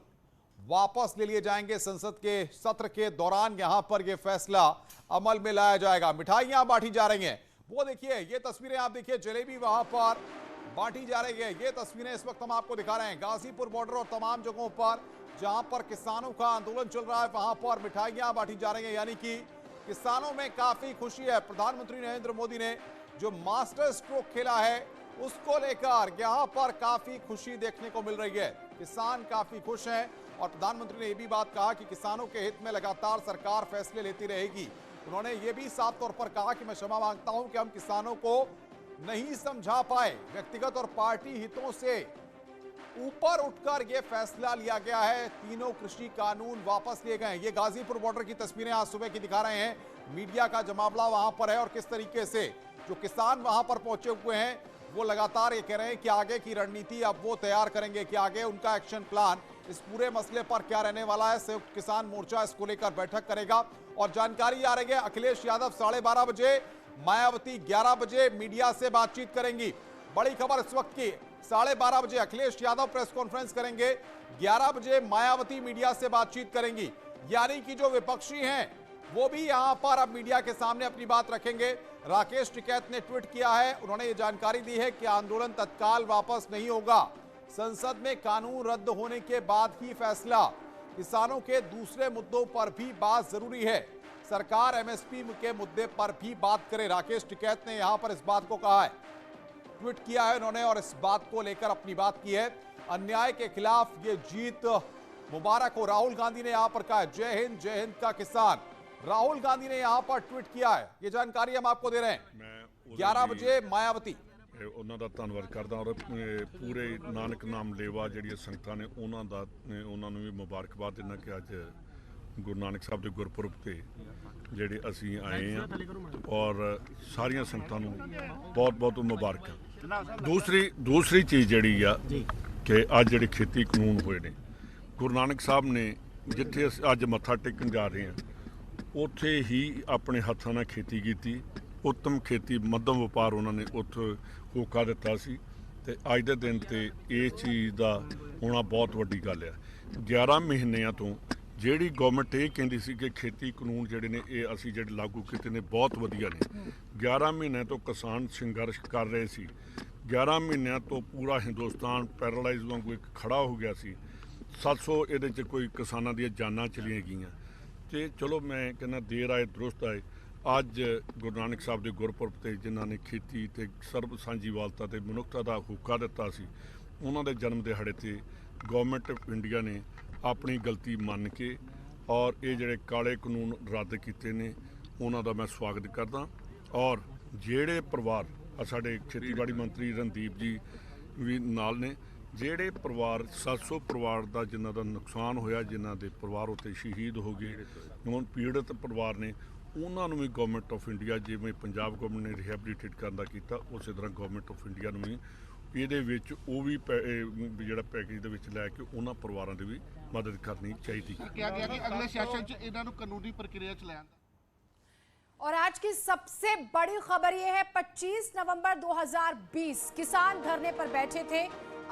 वापस ले लिए जाएंगे। संसद के सत्र के दौरान यहां पर यह फैसला अमल में लाया जाएगा। मिठाइयां बांटी जा रही हैं, वो देखिए, ये तस्वीरें आप देखिए, जलेबी वहां पर बांटी जा रही है। ये तस्वीरें इस वक्त हम आपको दिखा रहे हैं गाजीपुर बॉर्डर और तमाम जगहों पर जहां पर किसानों का आंदोलन चल रहा है, वहां पर मिठाइयां बांटी जा रही है। यानी कि किसानों में काफी खुशी है। प्रधानमंत्री नरेंद्र मोदी ने जो मास्टर स्ट्रोक खेला है उसको लेकर यहां पर काफी खुशी देखने को मिल रही है। किसान काफी खुश हैं और प्रधानमंत्री ने यह भी बात कहा कि किसानों के हित में लगातार सरकार फैसले लेती रहेगी। उन्होंने ये भी साफ तौर पर कहा कि मैं क्षमा मांगता हूं कि हम किसानों को नहीं समझा पाए, व्यक्तिगत और पार्टी हितों से ऊपर उठकर यह फैसला लिया गया है। तीनों कृषि कानून वापस लिए गए। ये गाजीपुर बॉर्डर की तस्वीरें आज सुबह की दिखा रहे हैं। मीडिया का जमावड़ा वहां पर है और किस तरीके से जो किसान वहां पर पहुंचे हुए हैं वो लगातार ये कह रहे हैं कि आगे की रणनीति अब वो तैयार करेंगे कि आगे उनका एक्शन प्लान इस पूरे मसले पर क्या रहने वाला है। संयुक्त किसान मोर्चा इसको लेकर बैठक करेगा और जानकारी आ रही है अखिलेश यादव 12:30 बजे, मायावती 11 बजे मीडिया से बातचीत करेंगी। बड़ी खबर इस वक्त की, 12:30 बजे अखिलेश यादव प्रेस कॉन्फ्रेंस करेंगे, 11 बजे मायावती मीडिया से बातचीत करेंगी। यानी कि जो विपक्षी हैं वो भी यहां पर अब मीडिया के सामने अपनी बात रखेंगे। राकेश टिकैत ने ट्वीट किया है, उन्होंने ये जानकारी दी है कि आंदोलन तत्काल वापस नहीं होगा, संसद में कानून रद्द होने के बाद ही फैसला। किसानों के दूसरे मुद्दों पर भी बात जरूरी है, सरकार एमएसपी के मुद्दे पर भी बात करे। राकेश टिकैत ने यहां पर इस बात को कहा है, ट्वीट किया है उन्होंने और इस बात को लेकर अपनी बात की है। अन्याय के खिलाफ ये जीत मुबारक हो। राहुल गांधी ने यहां पर कहा जय हिंद का किसान। राहुल गांधी ने यहां पर ट्वीट किया है, ये जानकारी हम आपको दे रहे हैं। 11 बजे मायावती ਉਹਨਾਂ ਦਾ ਧੰਨਵਾਦ ਕਰਦਾ ਔਰ ਪੂਰੇ ਨਾਨਕ ਨਾਮ ਲੇਵਾ ਜਿਹੜੀਆਂ ਸੰਗਤਾਂ ਨੇ ਉਹਨਾਂ ਨੂੰ ਵੀ ਮੁਬਾਰਕਬਾਦ ਦਿੰਦਾ ਕਿ ਅੱਜ ਗੁਰੂ ਨਾਨਕ ਸਾਹਿਬ ਦੇ ਗੁਰਪੁਰਬ ਤੇ ਜਿਹੜੇ ਅਸੀਂ ਆਏ ਆ ਔਰ ਸਾਰੀਆਂ ਸੰਗਤਾਂ ਨੂੰ ਬਹੁਤ ਬਹੁਤ ਮੁਬਾਰਕਾਂ। ਦੂਸਰੀ ਚੀਜ਼ ਜਿਹੜੀ ਆ ਕਿ ਅੱਜ ਜਿਹੜੇ ਖੇਤੀ ਕਾਨੂੰਨ ਹੋਏ ਨੇ, ਗੁਰੂ ਨਾਨਕ ਸਾਹਿਬ ਨੇ ਜਿੱਥੇ ਅੱਜ ਮੱਥਾ ਟੇਕਣ ਜਾ ਰਹੇ ਆ ਉੱਥੇ ਹੀ ਆਪਣੇ ਹੱਥਾਂ ਨਾਲ ਖੇਤੀ ਕੀਤੀ, ਉੱਤਮ ਖੇਤੀ ਮੱਧਮ ਵਪਾਰ ਉਹਨਾਂ ਨੇ ਉੱਥੇ ਹੋਕਾ ਦਿੱਤਾ ਸੀ ਤੇ ਅੱਜ ਦੇ ਦਿਨ ਤੇ ਇਹ ਚੀਜ਼ ਦਾ ਹੋਣਾ ਬਹੁਤ ਵੱਡੀ ਗੱਲ ਆ। 11 ਮਹੀਨਿਆਂ ਤੋਂ ਜਿਹੜੀ ਗਵਰਨਮੈਂਟ ਇਹ ਕਹਿੰਦੀ ਸੀ ਕਿ ਖੇਤੀ ਕਾਨੂੰਨ ਜਿਹੜੇ ਨੇ ਇਹ ਅਸੀਂ ਜਿਹੜੇ ਲਾਗੂ ਕੀਤੇ ਨੇ ਬਹੁਤ ਵਧੀਆ ਨੇ। 11 ਮਹੀਨਿਆਂ ਤੋਂ ਕਿਸਾਨ ਸੰਘਰਸ਼ ਕਰ ਰਹੇ ਸੀ, 11 ਮਹੀਨਿਆਂ ਤੋਂ ਪੂਰਾ ਹਿੰਦੁਸਤਾਨ ਪੈਰਾਲਾਈਜ਼ ਵਾਂਗੂ ਇੱਕ ਖੜਾ ਹੋ ਗਿਆ ਸੀ। 700 ਇਹਦੇ 'ਚ ਕੋਈ ਕਿਸਾਨਾਂ ਦੀਆਂ ਜਾਨਾਂ ਚਲੀਆਂ ਗਈਆਂ ਤੇ ਚਲੋ ਮੈਂ ਕਹਿੰਦਾ ਦੇਰ ਆਏ ਦਰੁਸਤ ਆਏ। ਅੱਜ ਗੁਰੂ ਨਾਨਕ ਸਾਹਿਬ ਦੇ ਗੁਰਪੁਰਬ ਤੇ ਜਿਨ੍ਹਾਂ ਨੇ ਖੇਤੀ ਤੇ ਸਰਬ ਸਾਂਝੀਵਾਲਤਾ ਤੇ ਮਨੁੱਖਤਾ ਦਾ ਹੋਕਾ ਦਿੱਤਾ ਸੀ, ਉਹਨਾਂ ਦੇ ਜਨਮ ਦਿਹਾੜੇ ਤੇ ਗਵਰਨਮੈਂਟ ਆਫ ਇੰਡੀਆ ਨੇ ਆਪਣੀ ਗਲਤੀ ਮੰਨ ਕੇ ਔਰ ਇਹ ਜਿਹੜੇ ਕਾਲੇ ਕਾਨੂੰਨ ਰੱਦ ਕੀਤੇ ਨੇ ਉਹਨਾਂ ਦਾ ਮੈਂ ਸਵਾਗਤ ਕਰਦਾ। ਔਰ ਜਿਹੜੇ ਪਰਿਵਾਰ ਸਾਡੇ ਖੇਤੀਬਾੜੀ ਮੰਤਰੀ ਰਣਦੀਪ ਜੀ ਵੀ ਨਾਲ ਨੇ, ਜਿਹੜੇ ਪਰਿਵਾਰ 700 ਪਰਿਵਾਰ ਦਾ ਜਿਨ੍ਹਾਂ ਦਾ ਨੁਕਸਾਨ ਹੋਇਆ, ਜਿਨ੍ਹਾਂ ਦੇ ਪਰਿਵਾਰ ਉੱਤੇ ਸ਼ਹੀਦ ਹੋ ਗਏ, ਹੁਣ ਪੀੜਤ ਪਰਿਵਾਰ ਨੇ, ਉਹਨਾਂ ਨੂੰ ਵੀ ਗਵਰਨਮੈਂਟ ਆਫ ਇੰਡੀਆ ਜਿਵੇਂ ਪੰਜਾਬ ਗਵਰਨਮੈਂਟ ਨੇ ਰਿਹੈਬਿਲਿਟੇਟ ਕਰਨ ਦਾ ਕੀਤਾ ਉਸੇ ਤਰ੍ਹਾਂ ਗਵਰਨਮੈਂਟ ਆਫ ਇੰਡੀਆ ਨੂੰ ਵੀ ਇਹਦੇ ਵਿੱਚ ਉਹ ਵੀ ਜਿਹੜਾ ਪੈਕੇਜ ਦੇ ਵਿੱਚ ਲੈ ਕੇ ਉਹਨਾਂ ਪਰਿਵਾਰਾਂ ਦੀ ਵੀ ਮਦਦ ਕਰਨੀ ਚਾਹੀਦੀ ਹੈ। ਕਿਹਾ ਗਿਆ ਕਿ ਅਗਲੇ ਸੈਸ਼ਨ 'ਚ ਇਹਨਾਂ ਨੂੰ ਕਾਨੂੰਨੀ ਪ੍ਰਕਿਰਿਆ 'ਚ ਲਿਆਂਦਾ। और आज की सबसे बड़ी खबर यह है 25 नवंबर 2020 किसान धरने पर बैठे थे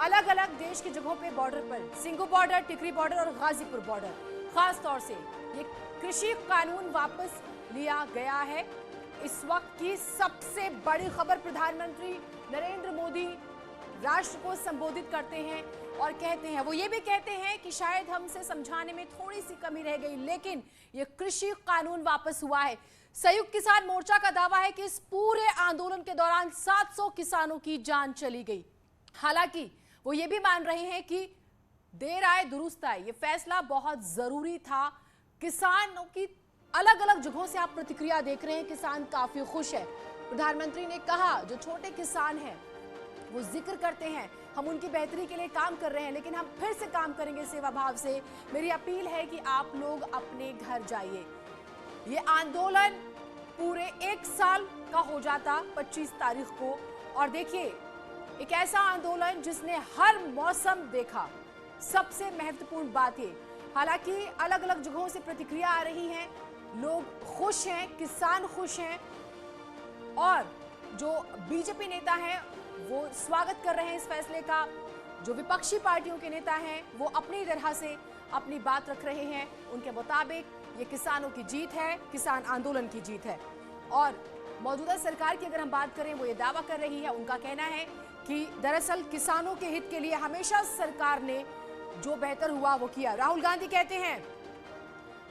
अलग अलग देश की जगहों पे बॉर्डर पर, सिंगू बॉर्डर, टिकरी बॉर्डर और गाजीपुर बॉर्डर। खास तौर से ये कृषि कानून वापस लिया गया है। इस वक्त की सबसे बड़ी खबर, प्रधानमंत्री नरेंद्र मोदी राष्ट्र को संबोधित करते हैं और कहते हैं, वो ये भी कहते हैं कि शायद हमसे समझाने में थोड़ी सी कमी रह गई, लेकिन ये कृषि कानून वापस हुआ है। संयुक्त किसान मोर्चा का दावा है कि इस पूरे आंदोलन के दौरान 700 किसानों की जान चली गई। हालांकि वो ये भी मान रहे हैं कि देर आए दुरुस्त आए, ये फैसला बहुत जरूरी था। किसानों की अलग अलग जगहों से आप प्रतिक्रिया देख रहे हैं, किसान काफी खुश है। प्रधानमंत्री ने कहा जो छोटे किसान हैं वो जिक्र करते हैं, हम उनकी बेहतरी के लिए काम कर रहे हैं, लेकिन हम फिर से काम करेंगे सेवा भाव से। मेरी अपील है कि आप लोग अपने घर जाइए। ये आंदोलन पूरे 1 साल का हो जाता 25 तारीख को, और देखिए एक ऐसा आंदोलन जिसने हर मौसम देखा। सबसे महत्वपूर्ण बात ये, हालांकि अलग अलग जगहों से प्रतिक्रिया आ रही है, लोग खुश हैं, किसान खुश हैं, और जो बीजेपी नेता हैं वो स्वागत कर रहे हैं इस फैसले का। जो विपक्षी पार्टियों के नेता हैं वो अपनी तरह से अपनी बात रख रहे हैं। उनके मुताबिक ये किसानों की जीत है, किसान आंदोलन की जीत है। और मौजूदा सरकार की अगर हम बात करें, वो ये दावा कर रही है, उनका कहना है कि दरअसल किसानों के हित के लिए हमेशा सरकार ने जो बेहतर हुआ वो किया। राहुल गांधी कहते हैं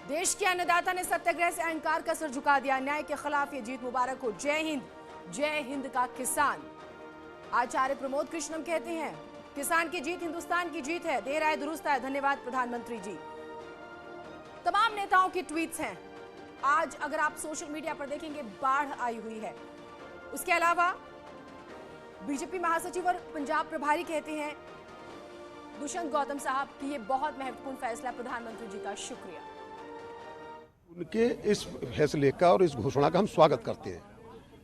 देश के अन्नदाता ने सत्याग्रह से अहंकार का सर झुका दिया, न्याय के खिलाफ ये जीत मुबारक हो, जय हिंद का किसान। आचार्य प्रमोद कृष्णम कहते हैं किसान की जीत हिंदुस्तान की जीत है, देर आए दुरुस्त आए, धन्यवाद प्रधानमंत्री जी। तमाम नेताओं की ट्वीट्स हैं। आज अगर आप सोशल मीडिया पर देखेंगे बाढ़ आई हुई है। उसके अलावा बीजेपी महासचिव और पंजाब प्रभारी कहते हैं दुष्यंत गौतम साहब कि ये बहुत महत्वपूर्ण फैसला, प्रधानमंत्री जी का शुक्रिया। उनके इस फैसले का और इस घोषणा का हम स्वागत करते हैं।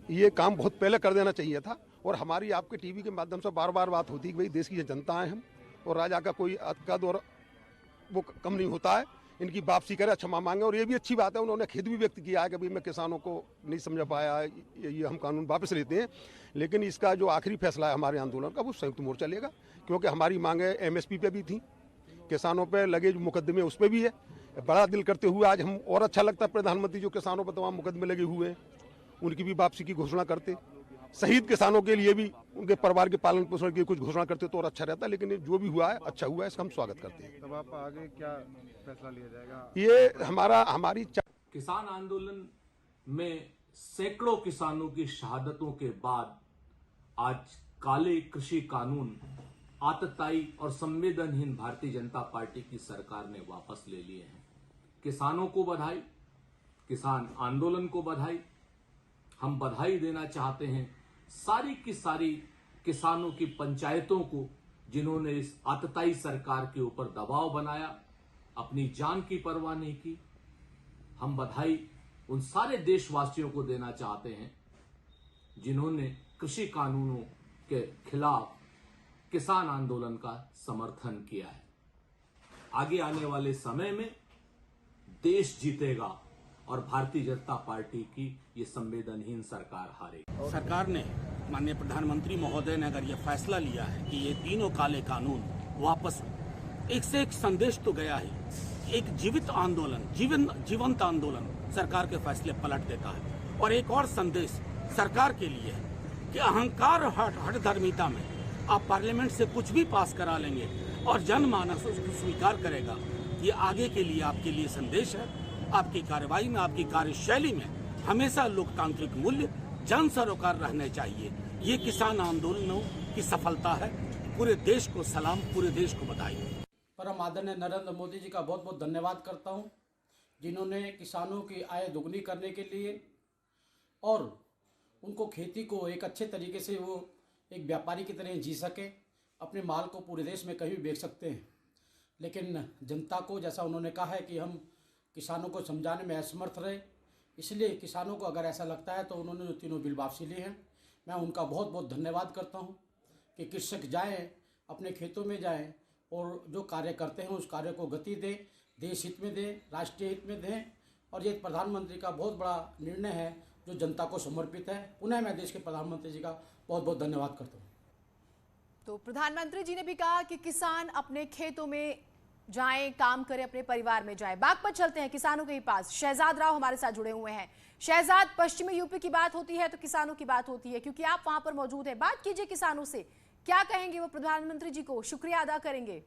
ये काम बहुत पहले कर देना चाहिए था, और हमारी आपके टीवी के माध्यम से बार बार बात होती है कि भाई देश की जनता है हम, और राजा का कोई कद और वो कम नहीं होता है, इनकी वापसी करे, क्षमा मांगे। और ये भी अच्छी बात है, उन्होंने खेद भी व्यक्त किया है कि भाई मैं किसानों को नहीं समझ पाया, ये हम कानून वापस लेते हैं। लेकिन इसका जो आखिरी फैसला है हमारे आंदोलन का, वो संयुक्त मोर्चा लेगा, क्योंकि हमारी मांगे MSP पे भी थी, किसानों पे लगे जो मुकदमे उस पर भी है। बड़ा दिल करते हुए आज हम, और अच्छा लगता है प्रधानमंत्री जो किसानों पर तमाम मुकदमे लगे हुए हैं उनकी भी वापसी की घोषणा करते, शहीद किसानों के लिए भी उनके परिवार के पालन पोषण की कुछ घोषणा करते तो और अच्छा रहता। लेकिन जो भी हुआ है अच्छा हुआ है, इसका हम स्वागत करते हैं। तब आप आगे क्या फैसला लिया जाएगा? ये हमारी किसान आंदोलन में सैकड़ों किसानों की शहादतों के बाद आज काले कृषि कानून आतताई और संवेदनहीन भारतीय जनता पार्टी की सरकार ने वापस ले लिए हैं। किसानों को बधाई, किसान आंदोलन को बधाई। हम बधाई देना चाहते हैं सारी की सारी किसानों की पंचायतों को जिन्होंने इस आतताई सरकार के ऊपर दबाव बनाया, अपनी जान की परवाह नहीं की। हम बधाई उन सारे देशवासियों को देना चाहते हैं जिन्होंने कृषि कानूनों के खिलाफ किसान आंदोलन का समर्थन किया है। आगे आने वाले समय में देश जीतेगा और भारतीय जनता पार्टी की ये संवेदनहीन सरकार हारेगी। सरकार ने, माननीय प्रधानमंत्री महोदय ने अगर ये फैसला लिया है कि ये तीनों काले कानून वापस, एक से एक संदेश तो गया है, एक जीवित आंदोलन, जीवंत आंदोलन सरकार के फैसले पलट देता है। और एक और संदेश सरकार के लिए है कि अहंकार हठधर्मिता में आप पार्लियामेंट से कुछ भी पास करा लेंगे और जनमानस उसको स्वीकार करेगा। ये आगे के लिए आपके लिए संदेश है। आपकी कार्रवाई में, आपकी कार्यशैली में हमेशा लोकतांत्रिक मूल्य, जन सरोकार रहने चाहिए। ये किसान आंदोलनों की सफलता है। पूरे देश को सलाम, पूरे देश को बधाई। परम आदरणीय नरेंद्र मोदी जी का बहुत बहुत धन्यवाद करता हूं, जिन्होंने किसानों की आय दोगुनी करने के लिए और उनको खेती को एक अच्छे तरीके से वो एक व्यापारी की तरह जी सके, अपने माल को पूरे देश में कहीं भी बेच सकते हैं। लेकिन जनता को, जैसा उन्होंने कहा है कि हम किसानों को समझाने में असमर्थ रहे, इसलिए किसानों को अगर ऐसा लगता है तो उन्होंने जो तीनों बिल वापसी लिए हैं, मैं उनका बहुत बहुत धन्यवाद करता हूं कि कृषक जाएं, अपने खेतों में जाएं और जो कार्य करते हैं उस कार्य को गति दें, देश हित में दें, राष्ट्रीय हित में दें। और ये प्रधानमंत्री का बहुत बड़ा निर्णय है जो जनता को समर्पित है। पुनः मैं देश के प्रधानमंत्री जी का बहुत बहुत धन्यवाद करता हूँ। तो प्रधानमंत्री जी ने भी कहा कि किसान अपने खेतों में जाएं, काम करें, अपने परिवार में जाएं। बागपत चलते हैं किसानों के ही पास। शहजाद राव हमारे साथ जुड़े हुए हैं। शहजाद, पश्चिमी यूपी की बात होती है तो किसानों की बात होती है, क्योंकि आप वहां पर मौजूद हैं। बात कीजिए किसानों से, क्या कहेंगे वो प्रधानमंत्री जी को, शुक्रिया अदा करेंगे?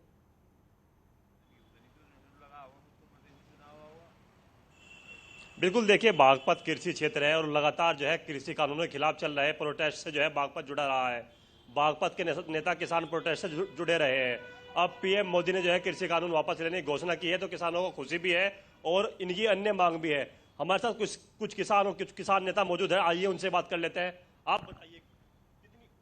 बिल्कुल, देखिए बागपत कृषि क्षेत्र है और लगातार जो है कृषि कानूनों के खिलाफ चल रहा है। प्रोटेस्ट से जो है बागपत जुड़ा रहा है। बागपत के नेता किसान प्रोटेस्ट से जुड़े रहे हैं। अब पीएम मोदी ने जो है कृषि कानून वापस लेने की घोषणा की है तो किसानों को खुशी भी है और इनकी अन्य मांग भी है। हमारे साथ कुछ किसान नेता मौजूद है, आइए उनसे बात कर लेते हैं। आप बताइए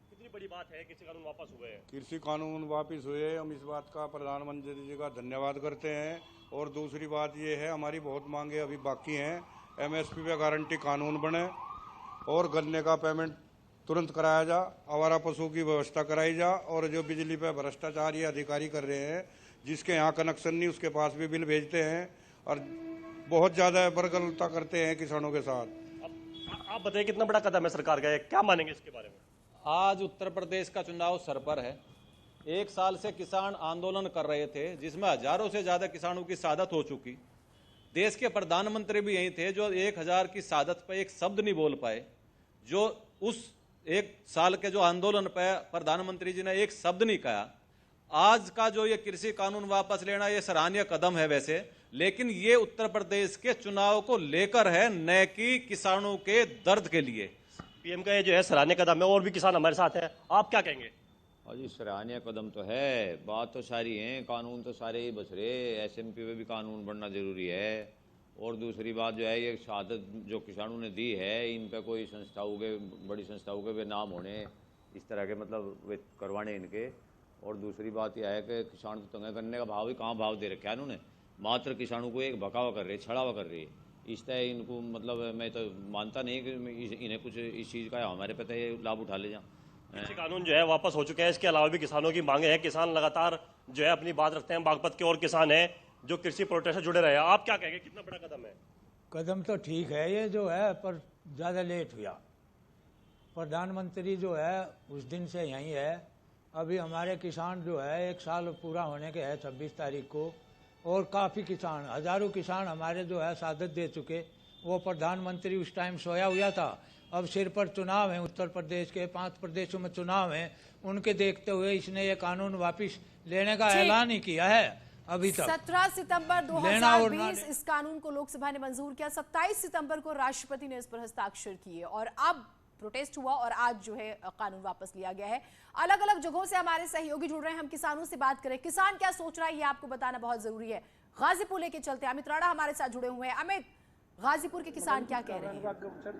कितनी बड़ी बात है कृषि कानून वापस हुए हैं? कृषि कानून वापस हुए, हम इस बात का प्रधानमंत्री जी का धन्यवाद करते हैं। और दूसरी बात ये है, हमारी बहुत मांगे अभी बाकी हैं। एमएसपी पे गारंटी कानून बने और गन्ने का पेमेंट तुरंत कराया जा, आवारा पशु की व्यवस्था कराई जा और जो बिजली पे भ्रष्टाचार ये अधिकारी कर रहे हैं, जिसके यहाँ कनेक्शन नहीं उसके पास भी बिल भेजते हैं और बहुत ज़्यादा बरगलता करते हैं किसानों के साथ। आप बताइए कितना बड़ा कदम है सरकार का, क्या मानेंगे इसके बारे में? आज उत्तर प्रदेश का चुनाव सर पर है। 1 साल से किसान आंदोलन कर रहे थे जिसमें हजारों से ज़्यादा किसानों की शहादत हो चुकी। देश के प्रधानमंत्री भी यही थे जो 1000 की शहादत पर एक शब्द नहीं बोल पाए। जो उस 1 साल के जो आंदोलन पर प्रधानमंत्री जी ने एक शब्द नहीं कहा। आज का जो ये कृषि कानून वापस लेना ये सराहनीय कदम है वैसे, लेकिन ये उत्तर प्रदेश के चुनाव को लेकर है, न कि किसानों के दर्द के लिए। पीएम का ये जो है सराहनीय कदम है और भी किसान हमारे साथ हैं, आप क्या कहेंगे? जी सराहनीय कदम तो है, बात तो सारी है, कानून तो सारे ही बच रहे। एसएमपी पे भी कानून बनना जरूरी है। और दूसरी बात जो है, ये शहादत जो किसानों ने दी है, इन पे कोई संस्थाओं के, बड़ी संस्थाओं के वे नाम होने, इस तरह के मतलब वे करवाने इनके। और दूसरी बात यह है कि किसान तो तंगे करने का भाव ही कहाँ भाव दे रखा है इन्होंने, मात्र किसानों को एक भकावा कर रही है, छड़ावा कर रही है। इस तरह इनको मतलब मैं तो मानता नहीं कि इन्हें कुछ इस चीज़ का हमारे पे तो ये लाभ उठा ले जाए। कृषि कानून जो है वापस हो चुके हैं, इसके अलावा भी किसानों की मांगे हैं। किसान लगातार जो है अपनी बात रखते हैं। बागपत के और किसान हैं जो कृषि प्रोटेस्ट से जुड़े रहे हैं, आप क्या कहेंगे, कितना बड़ा कदम है? कदम तो ठीक है ये जो है, पर ज़्यादा लेट हुआ। प्रधानमंत्री जो है उस दिन से यहीं है। अभी हमारे किसान जो है 1 साल पूरा होने के है 26 तारीख को, और काफ़ी किसान, हज़ारों किसान हमारे जो है शहादत दे चुके। वो प्रधानमंत्री उस टाइम सोया हुआ था। अब सिर पर चुनाव है, उत्तर प्रदेश के 5 प्रदेशों में चुनाव है, उनके देखते हुए इसने ये कानून वापस लेने का ऐलान ही किया है। अभी तक 17 सितंबर 2020 इस कानून को लोकसभा ने मंजूर किया। 27 सितंबर को राष्ट्रपति ने इस पर हस्ताक्षर किए और अब प्रोटेस्ट हुआ और आज जो है कानून वापस लिया गया है। अलग अलग जगहों से हमारे सहयोगी जुड़ रहे हैं, हम किसानों से बात करें। किसान क्या सोच रहा है ये आपको बताना बहुत जरूरी है। गाजीपुर लेके चलते हैं, अमित राणा हमारे साथ जुड़े हुए हैं। अमित, गाजीपुर के किसान क्या कह रहे हैं?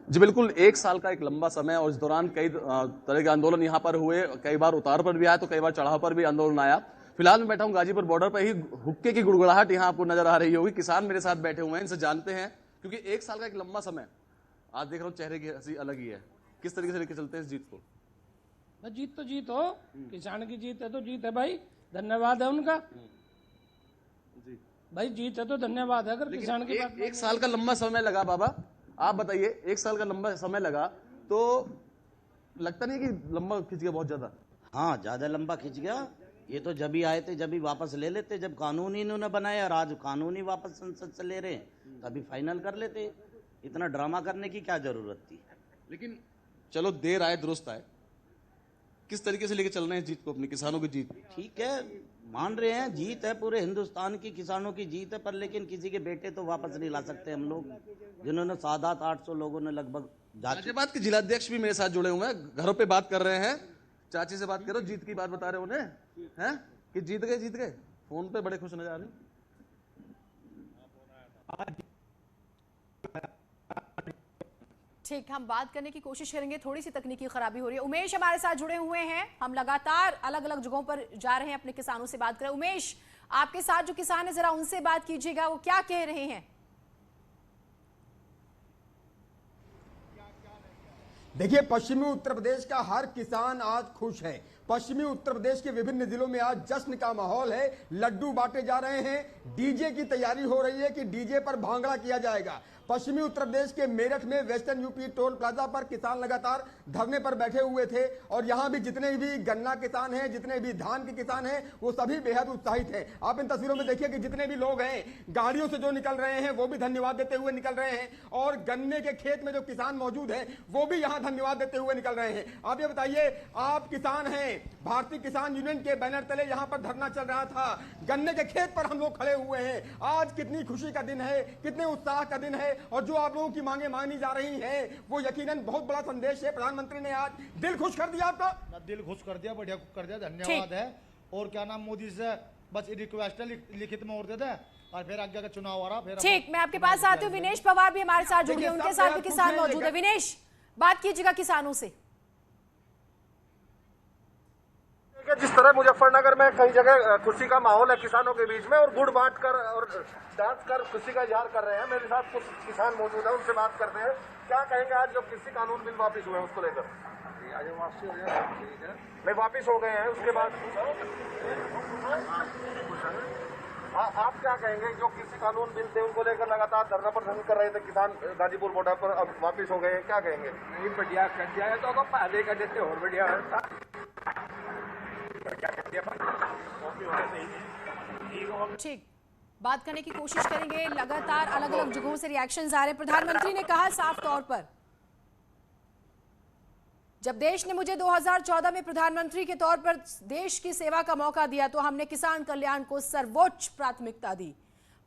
जी बिल्कुल, एक साल का एक लंबा समय और इस दौरान कई तरह के आंदोलन यहाँ पर हुए, कई बार उतार पर भी आया तो कई बार चढ़ाव पर भी आंदोलन आया। फिलहाल मैं बैठा हूँ गाजीपुर बॉर्डर पर ही, हुक्के की गुड़गुड़ाहट यहाँ आपको नजर आ रही होगी। किसान मेरे साथ बैठे हुए हैं, इनसे जानते हैं, क्योंकि एक साल का एक लंबा समय, आज देख रहा हूँ चेहरे की हंसी अलग ही है। किस तरीके से लेके चलते हैं इस जीत को? जीत तो जीत हो, किसान की जीत है तो जीत है भाई, धन्यवाद है उनका जी भाई, जीत है तो धन्यवाद है। अगर किसान की बात, एक साल का लंबा समय लगा बाबा, आप बताइए, एक साल का लंबा समय लगा तो लगता नहीं कि लंबा खिंच गया बहुत ज्यादा? हाँ, ज्यादा लंबा खिंच गया। ये तो जब ही आए थे जब ही वापस ले लेते, जब कानून ही इन्होंने बनाया और आज कानून ही वापस संसद से ले रहे हैं, तभी फाइनल कर लेते। इतना ड्रामा करने की क्या जरूरत थी? लेकिन चलो देर आए दुरुस्त आए, किस तरीके से लेके चल रहे हैं जीत को, अपने किसानों की जीत? ठीक है, मान रहे हैं जीत है, पूरे हिंदुस्तान की किसानों की जीत है, पर लेकिन किसी के बेटे तो वापस नहीं ला सकते हम लोग, जिन्होंने 700-800 लोगों ने लगभग गाजियाबाद के जिलाध्यक्ष भी मेरे साथ जुड़े हुए हैं, घरों पे बात कर रहे हैं। चाची से बात करो, जीत की बात बता रहे उन्हें हैं कि जीत गए, फोन पे बड़े खुश नजर आ रहे हैं। ठीक, हम बात करने की कोशिश करेंगे, थोड़ी सी तकनीकी खराबी हो रही है। उमेश हमारे साथ जुड़े हुए हैं, हम लगातार अलग अलग जगहों पर जा रहे हैं, अपने किसानों से बात करें। उमेश, आपके साथ जो किसान है, जरा उनसे बात कीजिएगा, वो क्या कह रहे हैं? देखिए, पश्चिमी उत्तर प्रदेश का हर किसान आज खुश है। पश्चिमी उत्तर प्रदेश के विभिन्न जिलों में आज जश्न का माहौल है, लड्डू बांटे जा रहे हैं, डीजे की तैयारी हो रही है कि डीजे पर भांगड़ा किया जाएगा। पश्चिमी उत्तर प्रदेश के मेरठ में वेस्टर्न यूपी टोल प्लाजा पर किसान लगातार धरने पर बैठे हुए थे और यहां भी जितने भी गन्ना किसान हैं, जितने भी धान के किसान हैं, वो सभी बेहद उत्साहित हैं। आप इन तस्वीरों में देखिए कि जितने भी लोग हैं, गाड़ियों से जो निकल रहे हैं वो भी धन्यवाद देते हुए निकल रहे हैं, और गन्ने के खेत में जो किसान मौजूद हैं वो भी यहाँ धन्यवाद देते हुए निकल रहे हैं। आप ये बताइए, आप किसान हैं, भारतीय किसान यूनियन के बैनर तले यहाँ पर धरना चल रहा था, गन्ने के खेत पर हम लोग खड़े हुए हैं। आज कितनी खुशी का दिन है, कितने उत्साह का दिन है, और जो आप लोगों की मांगे मानी जा रही हैं वो यकीनन बहुत बड़ा संदेश है। प्रधानमंत्री ने आज दिल खुश कर दिया आपका, दिल खुश कर दिया, बढ़िया कर दिया, धन्यवाद है। और क्या नाम, मोदी से बस रिक्वेस्ट है, लिखित में और दे दे, और फिर आगे का चुनाव आ रहा। फिर ठीक, मैं आपके पास आती हूँ। विनेश पवार भी हमारे साथ जुड़े, उनके साथ भी किसान मौजूद है। विनेश, बात कीजिएगा किसानों से। जिस तरह मुजफ्फरनगर में कई जगह खुशी का माहौल है किसानों के बीच में, और गुड़ बांट कर और डांस कर खुशी का इजहार कर रहे हैं। मेरे साथ कुछ किसान मौजूद है, उनसे बात करते हैं। क्या कहेंगे आज जो कृषि कानून बिल वापिस हुए हैं उसको लेकर? आज वापसी हो गया, ठीक है, नहीं वापिस हो गए हैं, उसके बाद आप क्या कहेंगे? जो कृषि कानून बिल थे उनको लेकर लगातार धरना प्रदर्शन कर रहे थे किसान गाजीपुर बॉर्डर पर, अब वापिस हो गए हैं, क्या कहेंगे? नहीं, बढ़िया कर दिया है, तो पहले कर देते और बढ़िया था। ठीक, बात करने की कोशिश करेंगे। लगातार अलग अलग जगहों से रिएक्शंस आ रहे हैं। प्रधानमंत्री ने कहा साफ तौर पर, जब देश ने मुझे 2014 में प्रधानमंत्री के तौर पर देश की सेवा का मौका दिया तो हमने किसान कल्याण को सर्वोच्च प्राथमिकता दी।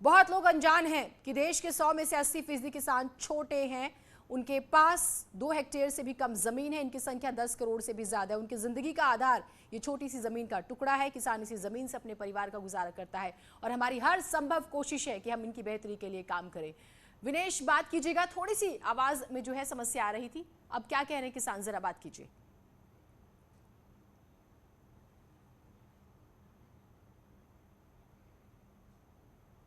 बहुत लोग अनजान हैं कि देश के 100 में से 80% किसान छोटे हैं, उनके पास 2 हेक्टेयर से भी कम जमीन है, इनकी संख्या 10 करोड़ से भी ज्यादा है। उनकी जिंदगी का आधार ये छोटी सी जमीन का टुकड़ा है। किसान इसी जमीन से अपने परिवार का गुजारा करता है और हमारी हर संभव कोशिश है कि हम इनकी बेहतरी के लिए काम करें। विनेश, बात कीजिएगा, थोड़ी सी आवाज में जो है समस्या आ रही थी, अब क्या कह रहे हैं किसान, जरा बात कीजिए।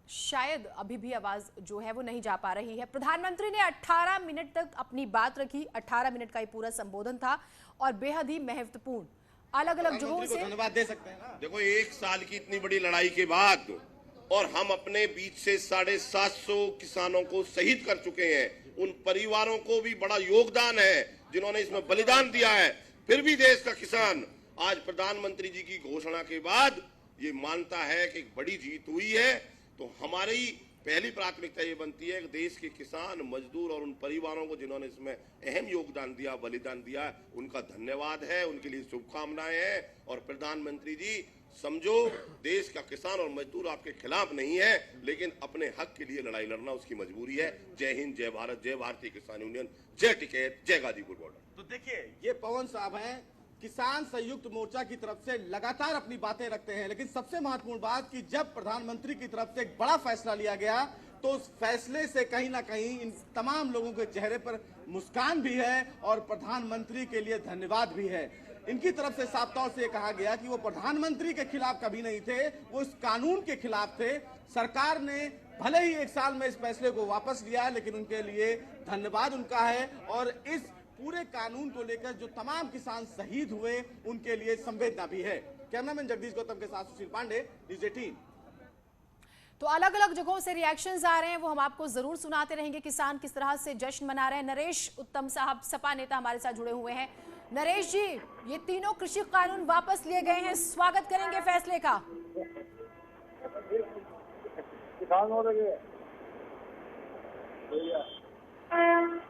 शायद अभी भी आवाज जो है वो नहीं जा पा रही है। प्रधानमंत्री ने 18 मिनट तक अपनी बात रखी, 18 मिनट का ये पूरा संबोधन था और बेहद ही महत्वपूर्ण। अलग अलग जगहों से धन्यवाद दे सकते हैं ना। देखो, 1 साल की इतनी बड़ी लड़ाई के बाद और हम अपने बीच से 750 किसानों को शहीद कर चुके हैं। उन परिवारों को भी बड़ा योगदान है जिन्होंने इसमें बलिदान दिया है। फिर भी देश का किसान आज प्रधानमंत्री जी की घोषणा के बाद ये मानता है कि एक बड़ी जीत हुई है। तो हमारी पहली प्राथमिकता ये बनती है कि देश के किसान, मजदूर और उन परिवारों को जिन्होंने इसमें अहम योगदान दिया, बलिदान दिया, उनका धन्यवाद है, उनके लिए शुभकामनाएं हैं। और प्रधानमंत्री जी, समझो, देश का किसान और मजदूर आपके खिलाफ नहीं है, लेकिन अपने हक के लिए लड़ाई लड़ना उसकी मजबूरी है। जय हिंद, जय भारत, जय भारतीय किसान यूनियन, जय टिकैत, जय गाजीपुर बॉर्डर। तो देखिए, ये पवन साहब हैं किसान संयुक्त मोर्चा की तरफ से लगातार अपनी बातें रखते हैं, लेकिन सबसे महत्वपूर्ण बात कि जब प्रधानमंत्री की तरफ से एक बड़ा फैसला लिया गया तो उस फैसले से कहीं ना कहीं इन तमाम लोगों के चेहरे पर मुस्कान भी है और प्रधानमंत्री के लिए धन्यवाद भी है। इनकी तरफ से साफ तौर से कहा गया कि वो प्रधानमंत्री के खिलाफ कभी नहीं थे, वो इस कानून के खिलाफ थे। सरकार ने भले ही 1 साल में इस फैसले को वापस लिया, लेकिन उनके लिए धन्यवाद उनका है और इस पूरे कानून को लेकर जो तमाम किसान शहीद हुए उनके लिए संवेदना भी है। कैमरामैन जगदीश गौतम के साथ सुशील पांडे, न्यूज़ 18। तो अलग अलग जगहों से रिएक्शंस आ रहे हैं, वो हम आपको जरूर सुनाते रहेंगे। किसान किस तरह से जश्न मना रहे हैं। नरेश उत्तम साहब सपा नेता हमारे साथ जुड़े हुए हैं। नरेश जी, ये तीनों कृषि कानून वापस लिए गए हैं, स्वागत करेंगे फैसले का।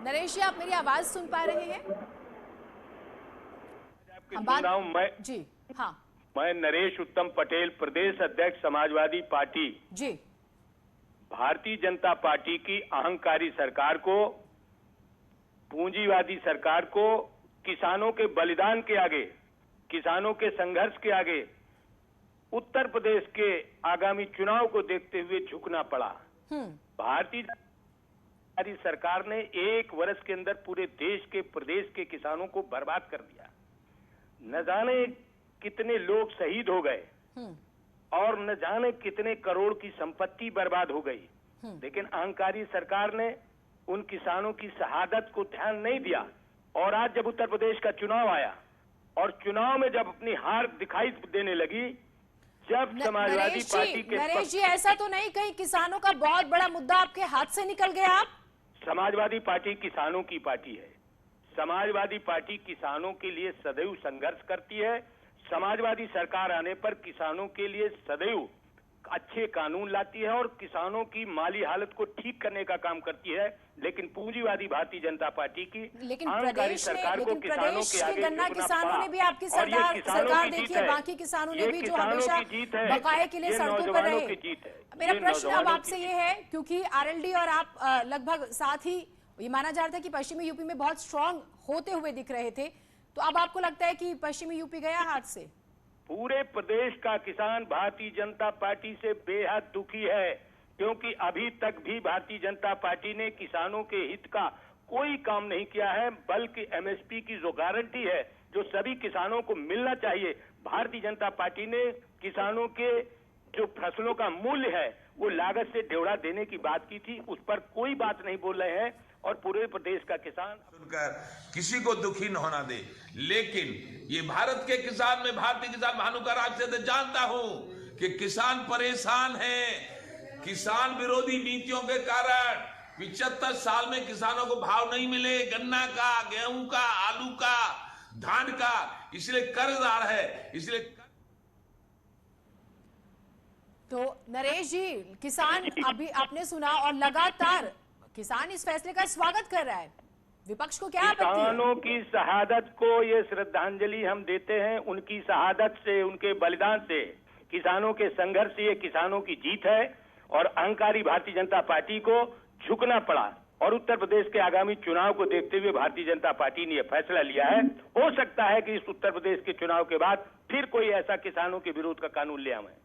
नरेश जी, आप मेरी आवाज सुन पा रहे हैं? जी हाँ, मैं नरेश उत्तम पटेल, प्रदेश अध्यक्ष समाजवादी पार्टी। जी, भारतीय जनता पार्टी की अहंकारी सरकार को, पूंजीवादी सरकार को किसानों के बलिदान के आगे, किसानों के संघर्ष के आगे, उत्तर प्रदेश के आगामी चुनाव को देखते हुए झुकना पड़ा। भारतीय सरकार ने 1 वर्ष के अंदर पूरे देश के, प्रदेश के किसानों को बर्बाद कर दिया। न जाने कितने लोग शहीद हो गए और न जाने कितने करोड़ की संपत्ति बर्बाद हो गई, लेकिन अहंकारी सरकार ने उन किसानों की शहादत को ध्यान नहीं दिया। और आज जब उत्तर प्रदेश का चुनाव आया और चुनाव में जब अपनी हार दिखाई देने लगी, जब समाजवादी पार्टी के नरेश जी, ऐसा तो नहीं कहीं किसानों का बहुत बड़ा मुद्दा आपके हाथ से निकल गया? आप समाजवादी पार्टी किसानों की पार्टी है। समाजवादी पार्टी किसानों के लिए सदैव संघर्ष करती है। समाजवादी सरकार आने पर किसानों के लिए सदैव अच्छे कानून लाती है और किसानों की माली हालत को ठीक करने का काम करती है। लेकिन पूंजीवादी भारतीय जनता पार्टी की अहंकारी सरकार को किसानों के आगे गन्ना किसानों ने भी आपकी सरकार देखी है, बाकी किसानों ने भी जो हमेशा बकाये के लिए सड़कों पर रहे। मेरा प्रश्न अब आपसे ये है, क्योंकि आरएलडी और आप लगभग साथ ही, ये माना जा रहा था कि पश्चिमी यूपी में बहुत स्ट्रांग होते हुए दिख रहे थे, तो अब आपको लगता है कि पश्चिमी यूपी गया हाथ से? पूरे प्रदेश का किसान भारतीय जनता पार्टी से बेहद दुखी है, क्योंकि अभी तक भी भारतीय जनता पार्टी ने किसानों के हित का कोई काम नहीं किया है, बल्कि एमएसपी की जो गारंटी है, जो सभी किसानों को मिलना चाहिए, भारतीय जनता पार्टी ने किसानों के जो फसलों का मूल्य है वो लागत से ढेउड़ा देने की बात की थी, उस पर कोई बात नहीं बोल रहे हैं। और पूरे प्रदेश का किसान सुनकर किसी को दुखी न होना दे, लेकिन ये भारत के किसान, में भारतीय किसान भानुका राज से जानता हूं कि किसान परेशान है। किसान विरोधी नीतियों के कारण 75 साल में किसानों को भाव नहीं मिले, गन्ना का, गेहूं का, आलू का, धान का, इसलिए कर्जदार है। इसलिए तो नरेश जी, किसान अभी आपने सुना और लगातार किसान इस फैसले का स्वागत कर रहा है, विपक्ष को क्या आपत्ति है? किसानों की शहादत को ये श्रद्धांजलि हम देते हैं। उनकी शहादत से, उनके बलिदान से, किसानों के संघर्ष से ये किसानों की जीत है और अहंकारी भारतीय जनता पार्टी को झुकना पड़ा। और उत्तर प्रदेश के आगामी चुनाव को देखते हुए भारतीय जनता पार्टी ने यह फैसला लिया है। हो सकता है कि इस उत्तर प्रदेश के चुनाव के बाद फिर कोई ऐसा किसानों के विरोध का कानून ले आए।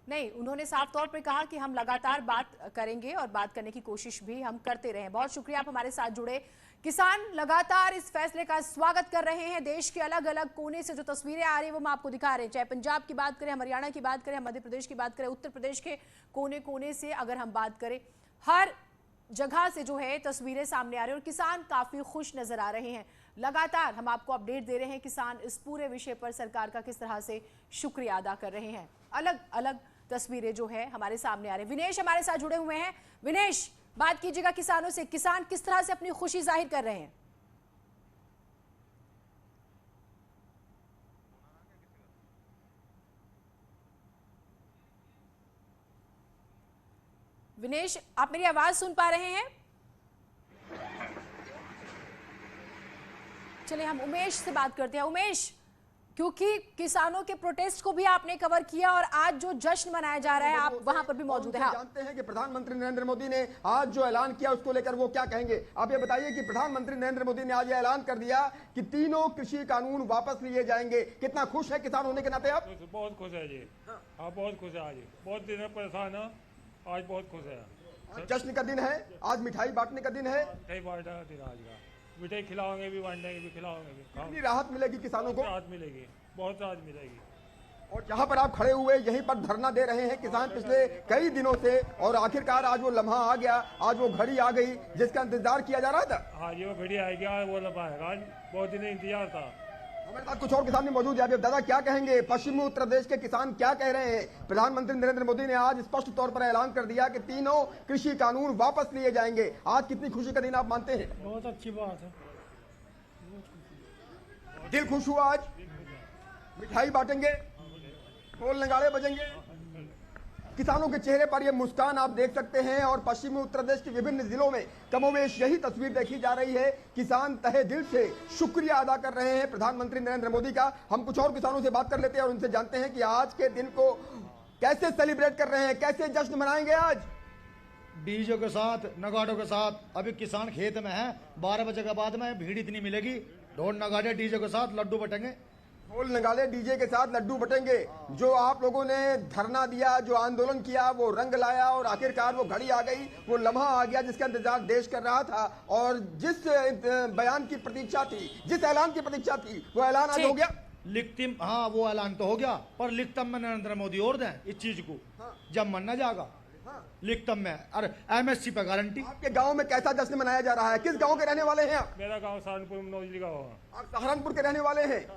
नहीं, उन्होंने साफ तौर पे कहा कि हम लगातार बात करेंगे और बात करने की कोशिश भी हम करते रहे। बहुत शुक्रिया आप हमारे साथ जुड़े। किसान लगातार इस फैसले का स्वागत कर रहे हैं। देश के अलग अलग कोने से जो तस्वीरें आ रही है वो हम आपको दिखा रहे हैं, चाहे पंजाब की बात करें, हरियाणा की बात करें, मध्य प्रदेश की बात करें, उत्तर प्रदेश के कोने कोने से अगर हम बात करें, हर जगह से जो है तस्वीरें सामने आ रही है और किसान काफी खुश नजर आ रहे हैं। लगातार हम आपको अपडेट दे रहे हैं, किसान इस पूरे विषय पर सरकार का किस तरह से शुक्रिया अदा कर रहे हैं। अलग अलग तस्वीरें जो है हमारे सामने आ रही है। विनेश हमारे साथ जुड़े हुए हैं। विनेश, बात कीजिएगा किसानों से, किसान किस तरह से अपनी खुशी जाहिर कर रहे हैं? विनेश, आप मेरी आवाज सुन पा रहे हैं? चलिए हम उमेश से बात करते हैं। उमेश, क्योंकि किसानों के प्रोटेस्ट को भी आपने कवर किया और आज जो जश्न मनाया जा रहा है आप वहां पर भी मौजूद हैं। जानते हैं कि प्रधानमंत्री नरेंद्र मोदी ने आज जो ऐलान किया उसको लेकर वो क्या कहेंगे। आप ये बताइए कि प्रधानमंत्री नरेंद्र मोदी ने आज ये ऐलान कर दिया कि तीनों कृषि कानून वापस लिए जाएंगे, कितना खुश है किसान होने के नाते आप? बहुत खुश है जी। हाँ बहुत खुश है आज, बहुत दिन परेशान है, आज बहुत खुश है। जश्न का दिन है, आज मिठाई बांटने का दिन है। मिठाई बांटने का दिन आज का, मिठाई खिलाओगे भी, बांटेंगे भी, खिलाओगे भी। कितनी राहत मिलेगी किसानों को? राहत मिलेगी, बहुत राहत मिलेगी। और जहां पर आप खड़े हुए यहीं पर धरना दे रहे हैं किसान पिछले कई दिनों से, और आखिरकार आज वो लम्हा आ गया, आज वो घड़ी आ गई जिसका इंतजार किया जा रहा था। हाँ ये वो घड़ी आएगी, आज वो लम्हा आएगा, आज बहुत दिन इंतजार था। हमारे साथ कुछ और किसान भी मौजूद है। दादा क्या कहेंगे, पश्चिमी उत्तर प्रदेश के किसान क्या कह रहे हैं? प्रधानमंत्री नरेंद्र मोदी ने आज स्पष्ट तौर पर ऐलान कर दिया कि तीनों कृषि कानून वापस लिए जाएंगे। आज कितनी खुशी का दिन आप मानते हैं? बहुत अच्छी बात है, दिल खुश हुआ आज, मिठाई बांटेंगे, ढोल नगाड़े बजेंगे, किसानों के चेहरे पर ये मुस्कान आप देख सकते हैं। और पश्चिमी उत्तर प्रदेश के विभिन्न जिलों में कमोवेश यही तस्वीर देखी जा रही है। किसान तहे दिल से शुक्रिया अदा कर रहे हैं प्रधानमंत्री नरेंद्र मोदी का। हम कुछ और किसानों से बात कर लेते हैं और उनसे जानते हैं कि आज के दिन को कैसे सेलिब्रेट कर रहे हैं, कैसे जश्न मनाएंगे आज। डीजे के साथ, नगाड़ों के साथ। अभी किसान खेत में है, 12 बजे के बाद में भीड़ इतनी मिलेगी। ढोल नगाड़े डीजे के साथ लड्डू बटेंगे, ढोल नगाड़े डीजे के साथ लड्डू बटेंगे। जो आप लोगों ने धरना दिया, जो आंदोलन किया, वो रंग लाया और आखिरकार वो घड़ी आ गई, वो लम्हा आ गया जिसका इंतजार देश कर रहा था। और जिस बयान की प्रतीक्षा थी, जिस ऐलान की प्रतीक्षा थी, वो ऐलान आज हो गया। लिखती, हाँ वो ऐलान तो हो गया, पर लिखतम में नरेंद्र मोदी और दें इस चीज को, जब मन न जाएगा लिखतम में। अरे एमएसपी पे गारंटी। आपके गांव में कैसा जश्न मनाया जा रहा है? किस गांव के रहने वाले हैं आप? मेरा गांव सहारनपुर मनोजी गांव है। आप सहारनपुर के रहने वाले हैं,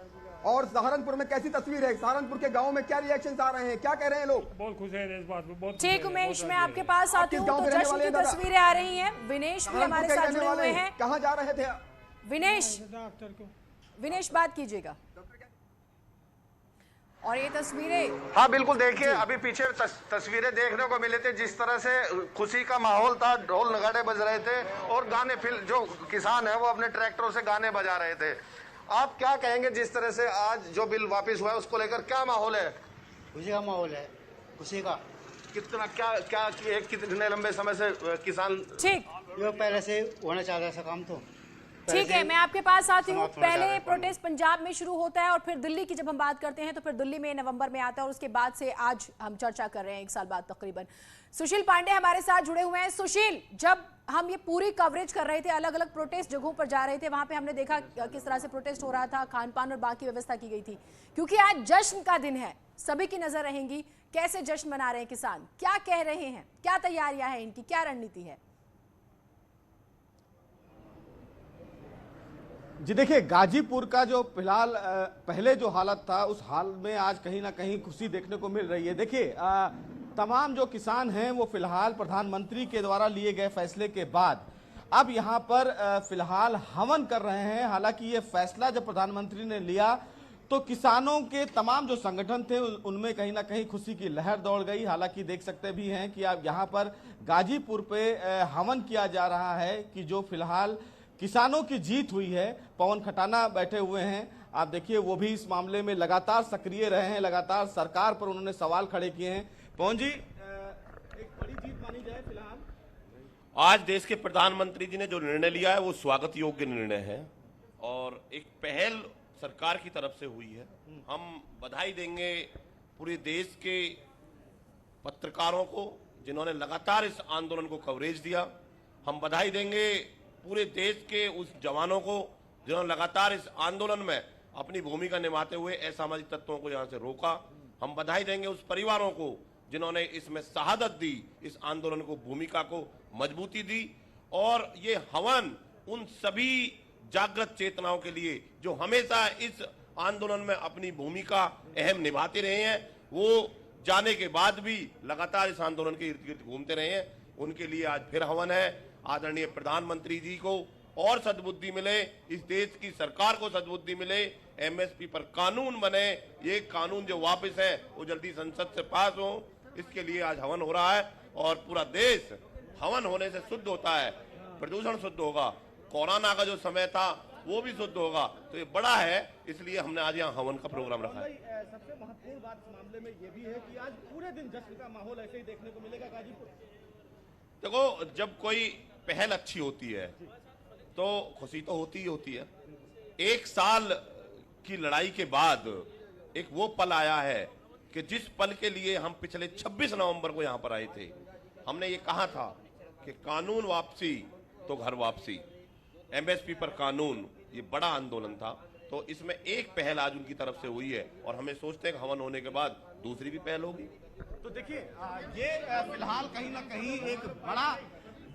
और सहारनपुर में कैसी तस्वीर है? सहारनपुर के गांव में क्या रिएक्शंस आ रहे हैं, क्या कह रहे हैं लोग? बहुत खुश है इस बात पे, बहुत ठीक उमेश, मैं आपके पास आती हूँ तो जश्न की तस्वीरें आ रही हैं। विनेश भी हमारे साथ जुड़े हुए हैं। कहाँ जा रहे थे विनेश बात कीजिएगा। और ये तस्वीरें, हाँ बिल्कुल, देखिए अभी पीछे तस्वीरें देखने को मिले थे, जिस तरह से खुशी का माहौल था, ढोल नगाड़े बज रहे थे और गाने, जो किसान है वो अपने ट्रैक्टरों से गाने बजा रहे थे। आप क्या कहेंगे, जिस तरह से आज जो बिल वापस हुआ है उसको लेकर क्या माहौल है? खुशी का माहौल है, खुशी का। कितना क्या कितने लंबे समय से किसान ठीक जो पहले से होना चाहता है ऐसा काम, तो ठीक है, मैं आपके पास आती हूँ। पहले प्रोटेस्ट पंजाब में शुरू होता है और फिर दिल्ली की जब हम बात करते हैं तो फिर दिल्ली में नवंबर में आता है, और उसके बाद से आज हम चर्चा कर रहे हैं 1 साल बाद तकरीबन। सुशील पांडे हमारे साथ जुड़े हुए हैं। सुशील, जब हम ये पूरी कवरेज कर रहे थे, अलग अलग प्रोटेस्ट जगहों पर जा रहे थे, वहां पे हमने देखा किस तरह से प्रोटेस्ट हो रहा था, खान पान और बाकी व्यवस्था की गई थी। क्योंकि आज जश्न का दिन है, सभी की नजर रहेंगी कैसे जश्न मना रहे हैं किसान, क्या कह रहे हैं, क्या तैयारियां हैं इनकी, क्या रणनीति है? जी देखिए, गाजीपुर का जो फिलहाल पहले जो हालत था उस हाल में आज कहीं ना कहीं खुशी देखने को मिल रही है। देखिए तमाम जो किसान हैं वो फिलहाल प्रधानमंत्री के द्वारा लिए गए फैसले के बाद अब यहाँ पर फिलहाल हवन कर रहे हैं। हालांकि ये फैसला जब प्रधानमंत्री ने लिया तो किसानों के तमाम जो संगठन थे उनमें कहीं ना कहीं खुशी की लहर दौड़ गई। हालांकि देख सकते भी हैं कि अब यहाँ पर गाजीपुर पे हवन किया जा रहा है कि जो फिलहाल किसानों की जीत हुई है। पवन खटाना बैठे हुए हैं, आप देखिए वो भी इस मामले में लगातार सक्रिय रहे हैं, लगातार सरकार पर उन्होंने सवाल खड़े किए हैं। पवन जी, एक बड़ी जीत मानी जाए फिलहाल? आज देश के प्रधानमंत्री जी ने जो निर्णय लिया है वो स्वागत योग्य निर्णय है और एक पहल सरकार की तरफ से हुई है। हम बधाई देंगे पूरे देश के पत्रकारों को जिन्होंने लगातार इस आंदोलन को कवरेज दिया। हम बधाई देंगे पूरे देश के उस जवानों को जिन्होंने लगातार इस आंदोलन में अपनी भूमिका निभाते हुए असामाजिक तत्वों को यहां से रोका। हम बधाई देंगे उस परिवारों को जिन्होंने इसमें शहादत दी, इस आंदोलन को, भूमिका को मजबूती दी। और ये हवन उन सभी जागृत चेतनाओं के लिए जो हमेशा इस आंदोलन में अपनी भूमिका अहम निभाते रहे हैं, वो जाने के बाद भी लगातार इस आंदोलन के इर्द गिर्द घूमते रहे हैं, उनके लिए आज फिर हवन है। आदरणीय प्रधानमंत्री जी को और सद्बुद्धि मिले, इस देश की सरकार को सद्बुद्धि मिले, एमएसपी पर कानून बने, ये कानून जो वापस है वो जल्दी संसद से पास हो, इसके लिए आज हवन हो रहा है। और पूरा देश हवन होने से शुद्ध होता है, प्रदूषण शुद्ध होगा। कोरोना का जो समय था वो भी शुद्ध होगा। तो ये बड़ा है, इसलिए हमने आज यहाँ हवन का प्रोग्राम रखा है। सबसे महत्वपूर्ण बात इस मामले में ये भी है कि आज पूरे दिन जश्न का माहौल ऐसे ही देखने को मिलेगा गाजीपुर। देखो, जब कोई पहल अच्छी होती है तो खुशी तो होती ही होती है। 1 साल की लड़ाई के बाद एक वो पल आया है कि जिस पल के लिए हम पिछले 26 नवंबर को यहाँ पर आए थे, हमने ये कहा था कि कानून वापसी तो घर वापसी, एमएसपी पर कानून, ये बड़ा आंदोलन था। तो इसमें एक पहल आज उनकी तरफ से हुई है और हमें सोचते हैं कि हवन होने के बाद दूसरी भी पहल होगी। तो देखिए, ये फिलहाल कहीं ना कहीं एक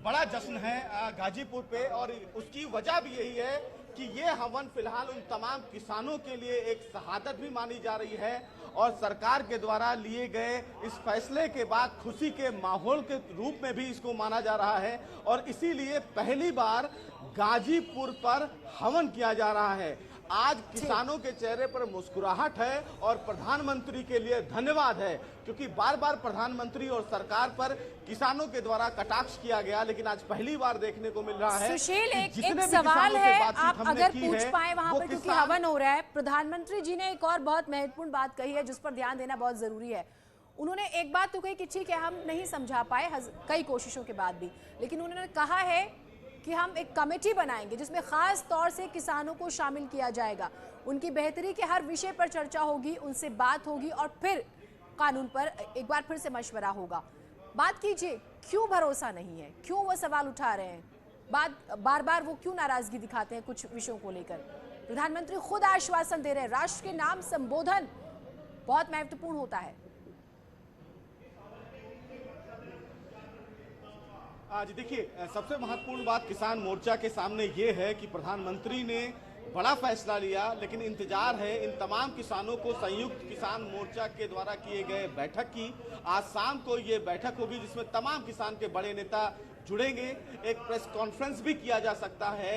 बड़ा जश्न है गाजीपुर पे, और उसकी वजह भी यही है कि ये हवन फिलहाल उन तमाम किसानों के लिए एक शहादत भी मानी जा रही है और सरकार के द्वारा लिए गए इस फैसले के बाद खुशी के माहौल के रूप में भी इसको माना जा रहा है। और इसीलिए पहली बार गाजीपुर पर हवन किया जा रहा है। आज किसानों के चेहरे पर मुस्कुराहट है और प्रधानमंत्री के लिए धन्यवाद है, क्योंकि बार बार प्रधानमंत्री और सरकार पर किसानों के द्वारा कटाक्ष किया गया, लेकिन आज पहली बार देखने को मिल रहा है। सुशील, एक सवाल है, आप अगर पूछ पाए वहां पर, क्योंकि हवन हो रहा है। प्रधानमंत्री जी ने एक और बहुत महत्वपूर्ण बात कही है जिस पर ध्यान देना बहुत जरूरी है। उन्होंने एक बात तो कही कि ठीक है, हम नहीं समझा पाए कई कोशिशों के बाद भी, लेकिन उन्होंने कहा है कि हम एक कमेटी बनाएंगे जिसमें खास तौर से किसानों को शामिल किया जाएगा, उनकी बेहतरी के हर विषय पर चर्चा होगी, उनसे बात होगी और फिर कानून पर एक बार फिर से मशवरा होगा। बात कीजिए, क्यों भरोसा नहीं है, क्यों वो सवाल उठा रहे हैं, बार बार वो क्यों नाराजगी दिखाते हैं कुछ विषयों को लेकर? प्रधानमंत्री खुद आश्वासन दे रहे हैं, राष्ट्र के नाम संबोधन बहुत महत्वपूर्ण होता है। आज देखिए, सबसे महत्वपूर्ण बात किसान मोर्चा के सामने ये है कि प्रधानमंत्री ने बड़ा फैसला लिया, लेकिन इंतजार है इन तमाम किसानों को संयुक्त किसान मोर्चा के द्वारा किए गए बैठक की। आज शाम को ये बैठक होगी जिसमें तमाम किसान के बड़े नेता जुड़ेंगे। एक प्रेस कॉन्फ्रेंस भी किया जा सकता है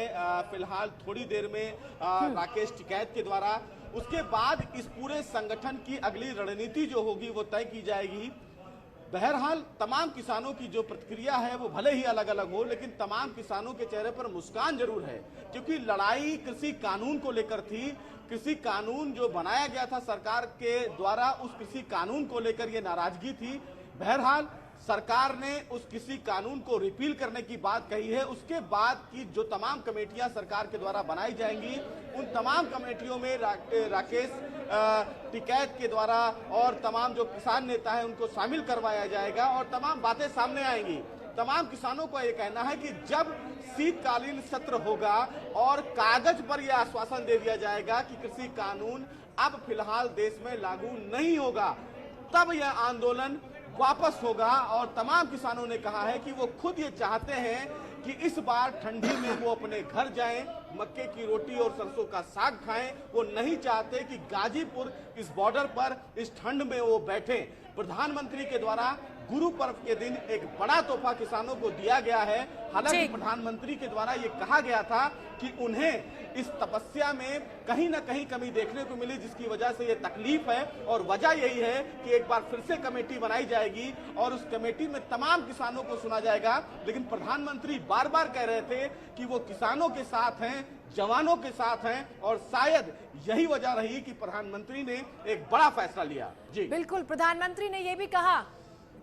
फिलहाल थोड़ी देर में राकेश टिकैत के द्वारा। उसके बाद इस पूरे संगठन की अगली रणनीति जो होगी वो तय की जाएगी। बहरहाल तमाम किसानों की जो प्रतिक्रिया है वो भले ही अलग अलग हो, लेकिन तमाम किसानों के चेहरे पर मुस्कान जरूर है, क्योंकि लड़ाई कृषि कानून को लेकर थी। कृषि कानून जो बनाया गया था सरकार के द्वारा, उस कृषि कानून को लेकर ये नाराजगी थी। बहरहाल सरकार ने उस कृषि कानून को रिपील करने की बात कही है। उसके बाद की जो तमाम कमेटियां सरकार के द्वारा बनाई जाएंगी, उन तमाम कमेटियों में राकेश टिकैत के द्वारा और तमाम जो किसान नेता हैं उनको शामिल करवाया जाएगा और तमाम बातें सामने आएंगी। तमाम किसानों को यह कहना है कि जब शीतकालीन सत्र होगा और कागज पर यह आश्वासन दे दिया जाएगा कि कृषि कानून अब फिलहाल देश में लागू नहीं होगा, तब यह आंदोलन वापस होगा। और तमाम किसानों ने कहा है कि वो खुद ये चाहते हैं कि इस बार ठंडी में वो अपने घर जाएं, मक्के की रोटी और सरसों का साग खाएं। वो नहीं चाहते कि गाजीपुर इस बॉर्डर पर इस ठंड में वो बैठें। प्रधानमंत्री के द्वारा गुरु पर्व के दिन एक बड़ा तोहफा किसानों को दिया गया है। हालांकि प्रधानमंत्री के द्वारा ये कहा गया था कि उन्हें इस तपस्या में कहीं ना कहीं कमी देखने को मिली, जिसकी वजह से ये तकलीफ है। और वजह यही है कि एक बार फिर से कमेटी बनाई जाएगी और उस कमेटी में तमाम किसानों को सुना जाएगा। लेकिन प्रधानमंत्री बार बार कह रहे थे कि वो किसानों के साथ हैं, जवानों के साथ हैं, और शायद यही वजह रही कि प्रधानमंत्री ने एक बड़ा फैसला लिया। जी बिल्कुल, प्रधानमंत्री ने यह भी कहा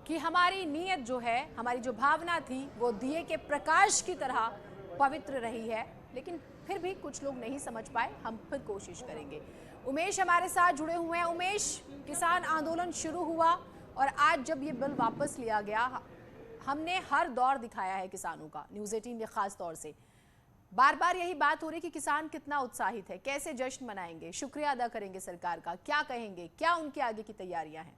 कि हमारी नीयत जो है, हमारी जो भावना थी वो दिए के प्रकाश की तरह पवित्र रही है, लेकिन फिर भी कुछ लोग नहीं समझ पाए। हम फिर कोशिश करेंगे। उमेश हमारे साथ जुड़े हुए हैं। उमेश, किसान आंदोलन शुरू हुआ और आज जब ये बिल वापस लिया गया, हमने हर दौर दिखाया है किसानों का, न्यूज़ 18 ने खास तौर से बार बार यही बात हो रही कि किसान कितना उत्साहित है, कैसे जश्न मनाएंगे, शुक्रिया अदा करेंगे सरकार का, क्या कहेंगे, क्या उनके आगे की तैयारियां हैं?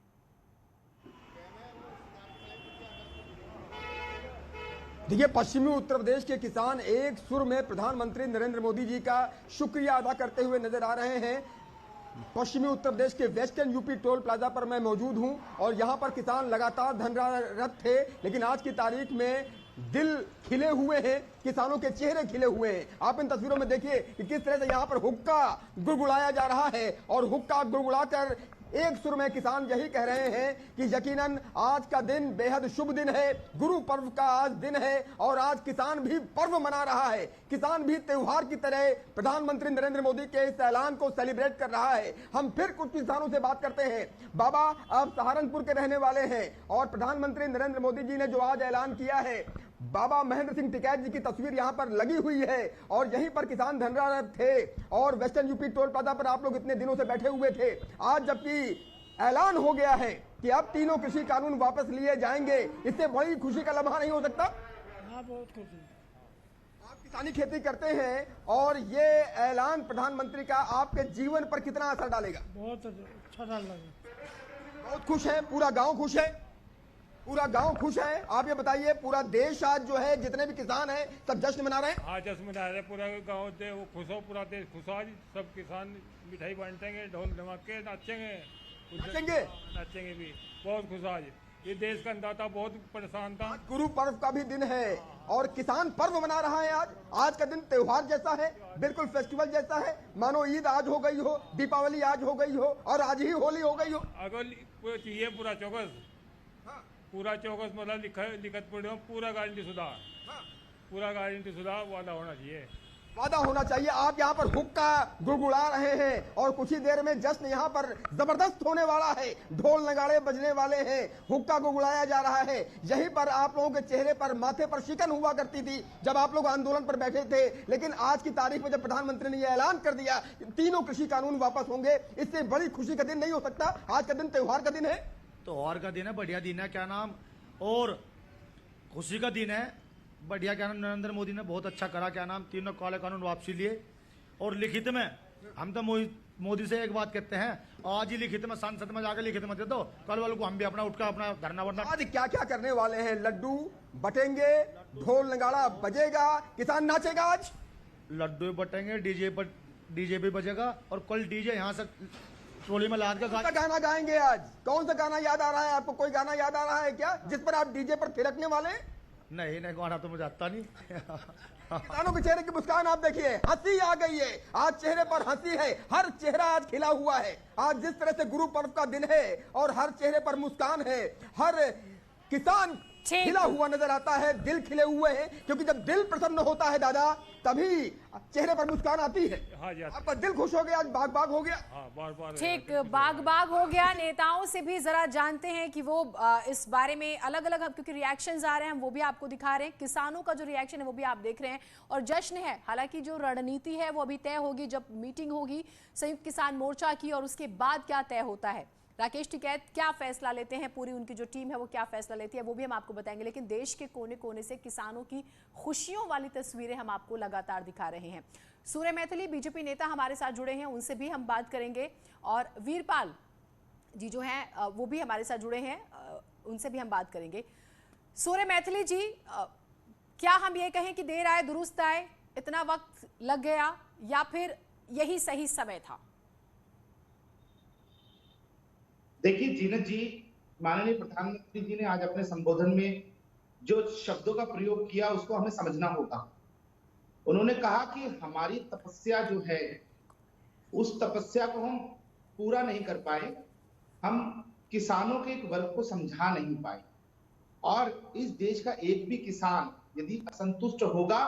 देखिए, पश्चिमी उत्तर प्रदेश के किसान एक सुर में प्रधानमंत्री नरेंद्र मोदी जी का शुक्रिया अदा करते हुए नजर आ रहे हैं। पश्चिमी उत्तर प्रदेश के वेस्टर्न यूपी टोल प्लाजा पर मैं मौजूद हूं और यहां पर किसान लगातार धरनारत थे, लेकिन आज की तारीख में दिल खिले हुए हैं, किसानों के चेहरे खिले हुए हैं। आप इन तस्वीरों में देखिए कि किस तरह से यहाँ पर हुक्का गुड़गुड़ाया जा रहा है और हुक्का गुड़गुड़ाकर एक सुर में किसान यही कह रहे हैं कि यकीनन आज का दिन बेहद शुभ दिन है, गुरु पर्व का आज दिन है और आज किसान भी पर्व मना रहा है। किसान भी त्योहार की तरह प्रधानमंत्री नरेंद्र मोदी के इस ऐलान को सेलिब्रेट कर रहा है। हम फिर कुछ किसानों से बात करते हैं। बाबा, आप सहारनपुर के रहने वाले हैं और प्रधानमंत्री नरेंद्र मोदी जी ने जो आज ऐलान किया है, बाबा महेंद्र सिंह टिकैत जी की तस्वीर यहां पर लगी हुई है और यहीं पर किसान धरना थे और वेस्टर्न यूपी टोल प्लाजा पर आप लोग इतने दिनों से बैठे हुए थे। आज जबकि ऐलान हो गया है कि अब तीनों कृषि कानून वापस लिए जाएंगे, इससे बड़ी खुशी का लम्हा नहीं हो सकता? हाँ, बहुत खुशी। आप किसानी खेती करते हैं और ये ऐलान प्रधानमंत्री का आपके जीवन पर कितना असर डालेगा? बहुत अच्छा डालेगा। बहुत खुश है, पूरा गाँव खुश है? पूरा गांव खुश है। आप ये बताइए, पूरा देश आज जो है, जितने भी किसान हैं सब जश्न मना रहे हैं? हाँ, जश्न मना रहे हैं। पूरा गांव दे वो खुश हो, पूरा देश खुश हो। आज सब किसान मिठाई बांटेंगे, ढोल धमाके, नाचेंगे भी। बहुत खुश आज। ये देश का अन्नदाता बहुत परेशान था। गुरु पर्व का भी दिन है और किसान पर्व मना रहा है। आज का दिन त्योहार जैसा है, बिल्कुल फेस्टिवल जैसा है, मानो ईद आज हो गई हो, दीपावली आज हो गई हो और आज ही होली हो गई हो। अगर चाहिए पूरा चौकस, पूरा चौकस मतलब लिखत पड़े, पूरा गारंटी शुदा वादा होना चाहिए। वादा होना चाहिए। आप यहाँ पर हुक्का गुड़गुड़ा रहे हैं और कुछ ही देर में जश्न यहाँ पर जबरदस्त होने वाला है। ढोल नगाड़े बजने वाले हैं, हुक्का गुड़गुड़ाया जा रहा है। यहीं पर आप लोगों के चेहरे पर, माथे पर शिकन हुआ करती थी जब आप लोग आंदोलन पर बैठे थे, लेकिन आज की तारीख में जब प्रधानमंत्री ने यह ऐलान कर दिया तीनों कृषि कानून वापस होंगे, इससे बड़ी खुशी का दिन नहीं हो सकता। आज का दिन त्योहार का दिन है, त्योहार का दिन है, बढ़िया दिन है, क्या नाम, और खुशी का दिन है, बढ़िया। क्या नाम, नरेंद्र मोदी ने बहुत अच्छा करा, क्या नाम, तीनों काले कानून वापसी लिए। और लिखित में हम तो मोदी से एक बात कहते हैं, आज ही लिखित में संसद में जाकर लिखित में दे दो, कल वालों को हम भी अपना उठकर अपना धरना वरना। आज क्या क्या करने वाले हैं? लड्डू बटेंगे, ढोल नगाड़ा बजेगा, किसान नाचेगा। आज लड्डू बटेंगे, डीजे भी बजेगा और कल डीजे यहाँ से ट्रोली में लाद का गाना गाएंगे। आज कौन सा गाना याद आ रहा है आपको? कोई गाना याद आ रहा है क्या जिस पर आप डीजे पर थिरकने वाले? नहीं, गाना तो मुझे आता नहीं। किसानों के चेहरे की मुस्कान आप देखिए, हंसी आ गई है। आज चेहरे पर हंसी है, हर चेहरा आज खिला हुआ है। आज जिस तरह से गुरु पर्व का दिन है और हर चेहरे पर मुस्कान है, हर किसान खिला हुआ नजर आता है, दिल खिले हुए हैं, क्योंकि जब दिल प्रसन्न होता है दादा, तभी चेहरे पर मुस्कान आती है। हाँ, आपका दिल खुश हो गया, आज बाग बाग हो गया। हाँ, ठीक, बाग बाग हो गया। नेताओं से भी जरा जानते हैं कि वो इस बारे में अलग अलग, क्योंकि रिएक्शंस आ रहे हैं, वो भी आपको दिखा रहे हैं। किसानों का जो रिएक्शन है वो भी आप देख रहे हैं और जश्न है। हालांकि जो रणनीति है वो अभी तय होगी जब मीटिंग होगी संयुक्त किसान मोर्चा की, और उसके बाद क्या तय होता है, राकेश टिकैत क्या फैसला लेते हैं, पूरी उनकी जो टीम है वो क्या फैसला लेती है, वो भी हम आपको बताएंगे। लेकिन देश के कोने कोने से किसानों की खुशियों वाली तस्वीरें हम आपको लगातार दिखा रहे हैं। सूर्य मैथिली बीजेपी नेता हमारे साथ जुड़े हैं, उनसे भी हम बात करेंगे, और वीरपाल जी जो हैं वो भी हमारे साथ जुड़े हैं, उनसे भी हम बात करेंगे। सूर्य मैथिली जी, क्या हम ये कहें कि देर आए दुरुस्त आए, इतना वक्त लग गया या फिर यही सही समय था? देखिए जीनत जी, माननीय प्रधानमंत्री जी ने आज अपने संबोधन में जो शब्दों का प्रयोग किया उसको हमें समझना होगा। उन्होंने कहा कि हमारी तपस्या जो है उस तपस्या को हम पूरा नहीं कर पाए, हम किसानों के एक वर्ग को समझा नहीं पाए, और इस देश का एक भी किसान यदि असंतुष्ट होगा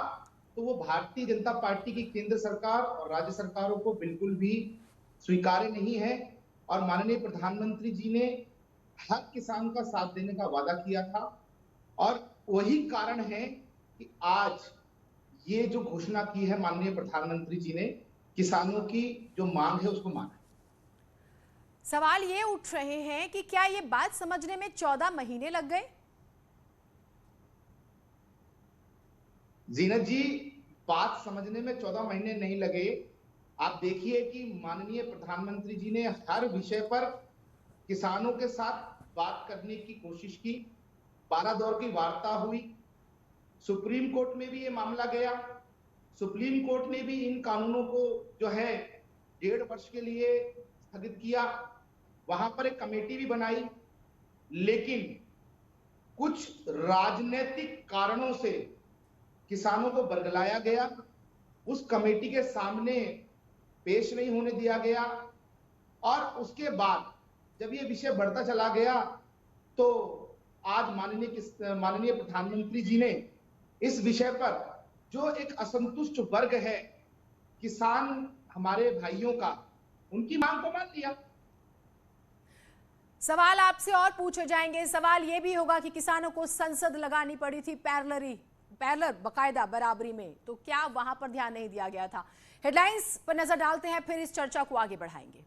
तो वो भारतीय जनता पार्टी की केंद्र सरकार और राज्य सरकारों को बिल्कुल भी स्वीकार्य नहीं है। और माननीय प्रधानमंत्री जी ने हर किसान का साथ देने का वादा किया था, और वही कारण है कि आज ये जो घोषणा की है माननीय प्रधानमंत्री जी ने, किसानों की जो मांग है उसको माना। सवाल ये उठ रहे हैं कि क्या ये बात समझने में 14 महीने लग गए? जीनत जी, बात समझने में 14 महीने नहीं लगे। आप देखिए कि माननीय प्रधानमंत्री जी ने हर विषय पर किसानों के साथ बात करने की कोशिश की, 12 दौर की वार्ता हुई, सुप्रीम कोर्ट में भी ये मामला गया, सुप्रीम कोर्ट ने भी इन कानूनों को जो है 1.5 वर्ष के लिए स्थगित किया, वहां पर एक कमेटी भी बनाई, लेकिन कुछ राजनीतिक कारणों से किसानों को बरगलाया गया, उस कमेटी के सामने पेश नहीं होने दिया गया, और उसके बाद जब ये विषय बढ़ता चला गया तो आज माननीय प्रधानमंत्री जी ने इस विषय पर जो एक असंतुष्ट वर्ग है किसान हमारे भाइयों का, उनकी मांग को मान लिया। सवाल आपसे और पूछे जाएंगे। सवाल ये भी होगा कि किसानों को संसद लगानी पड़ी थी पैरेलल बकायदा बराबरी में, तो क्या वहां पर ध्यान नहीं दिया गया था? हेडलाइंस पर नजर डालते हैं, फिर इस चर्चा को आगे बढ़ाएंगे।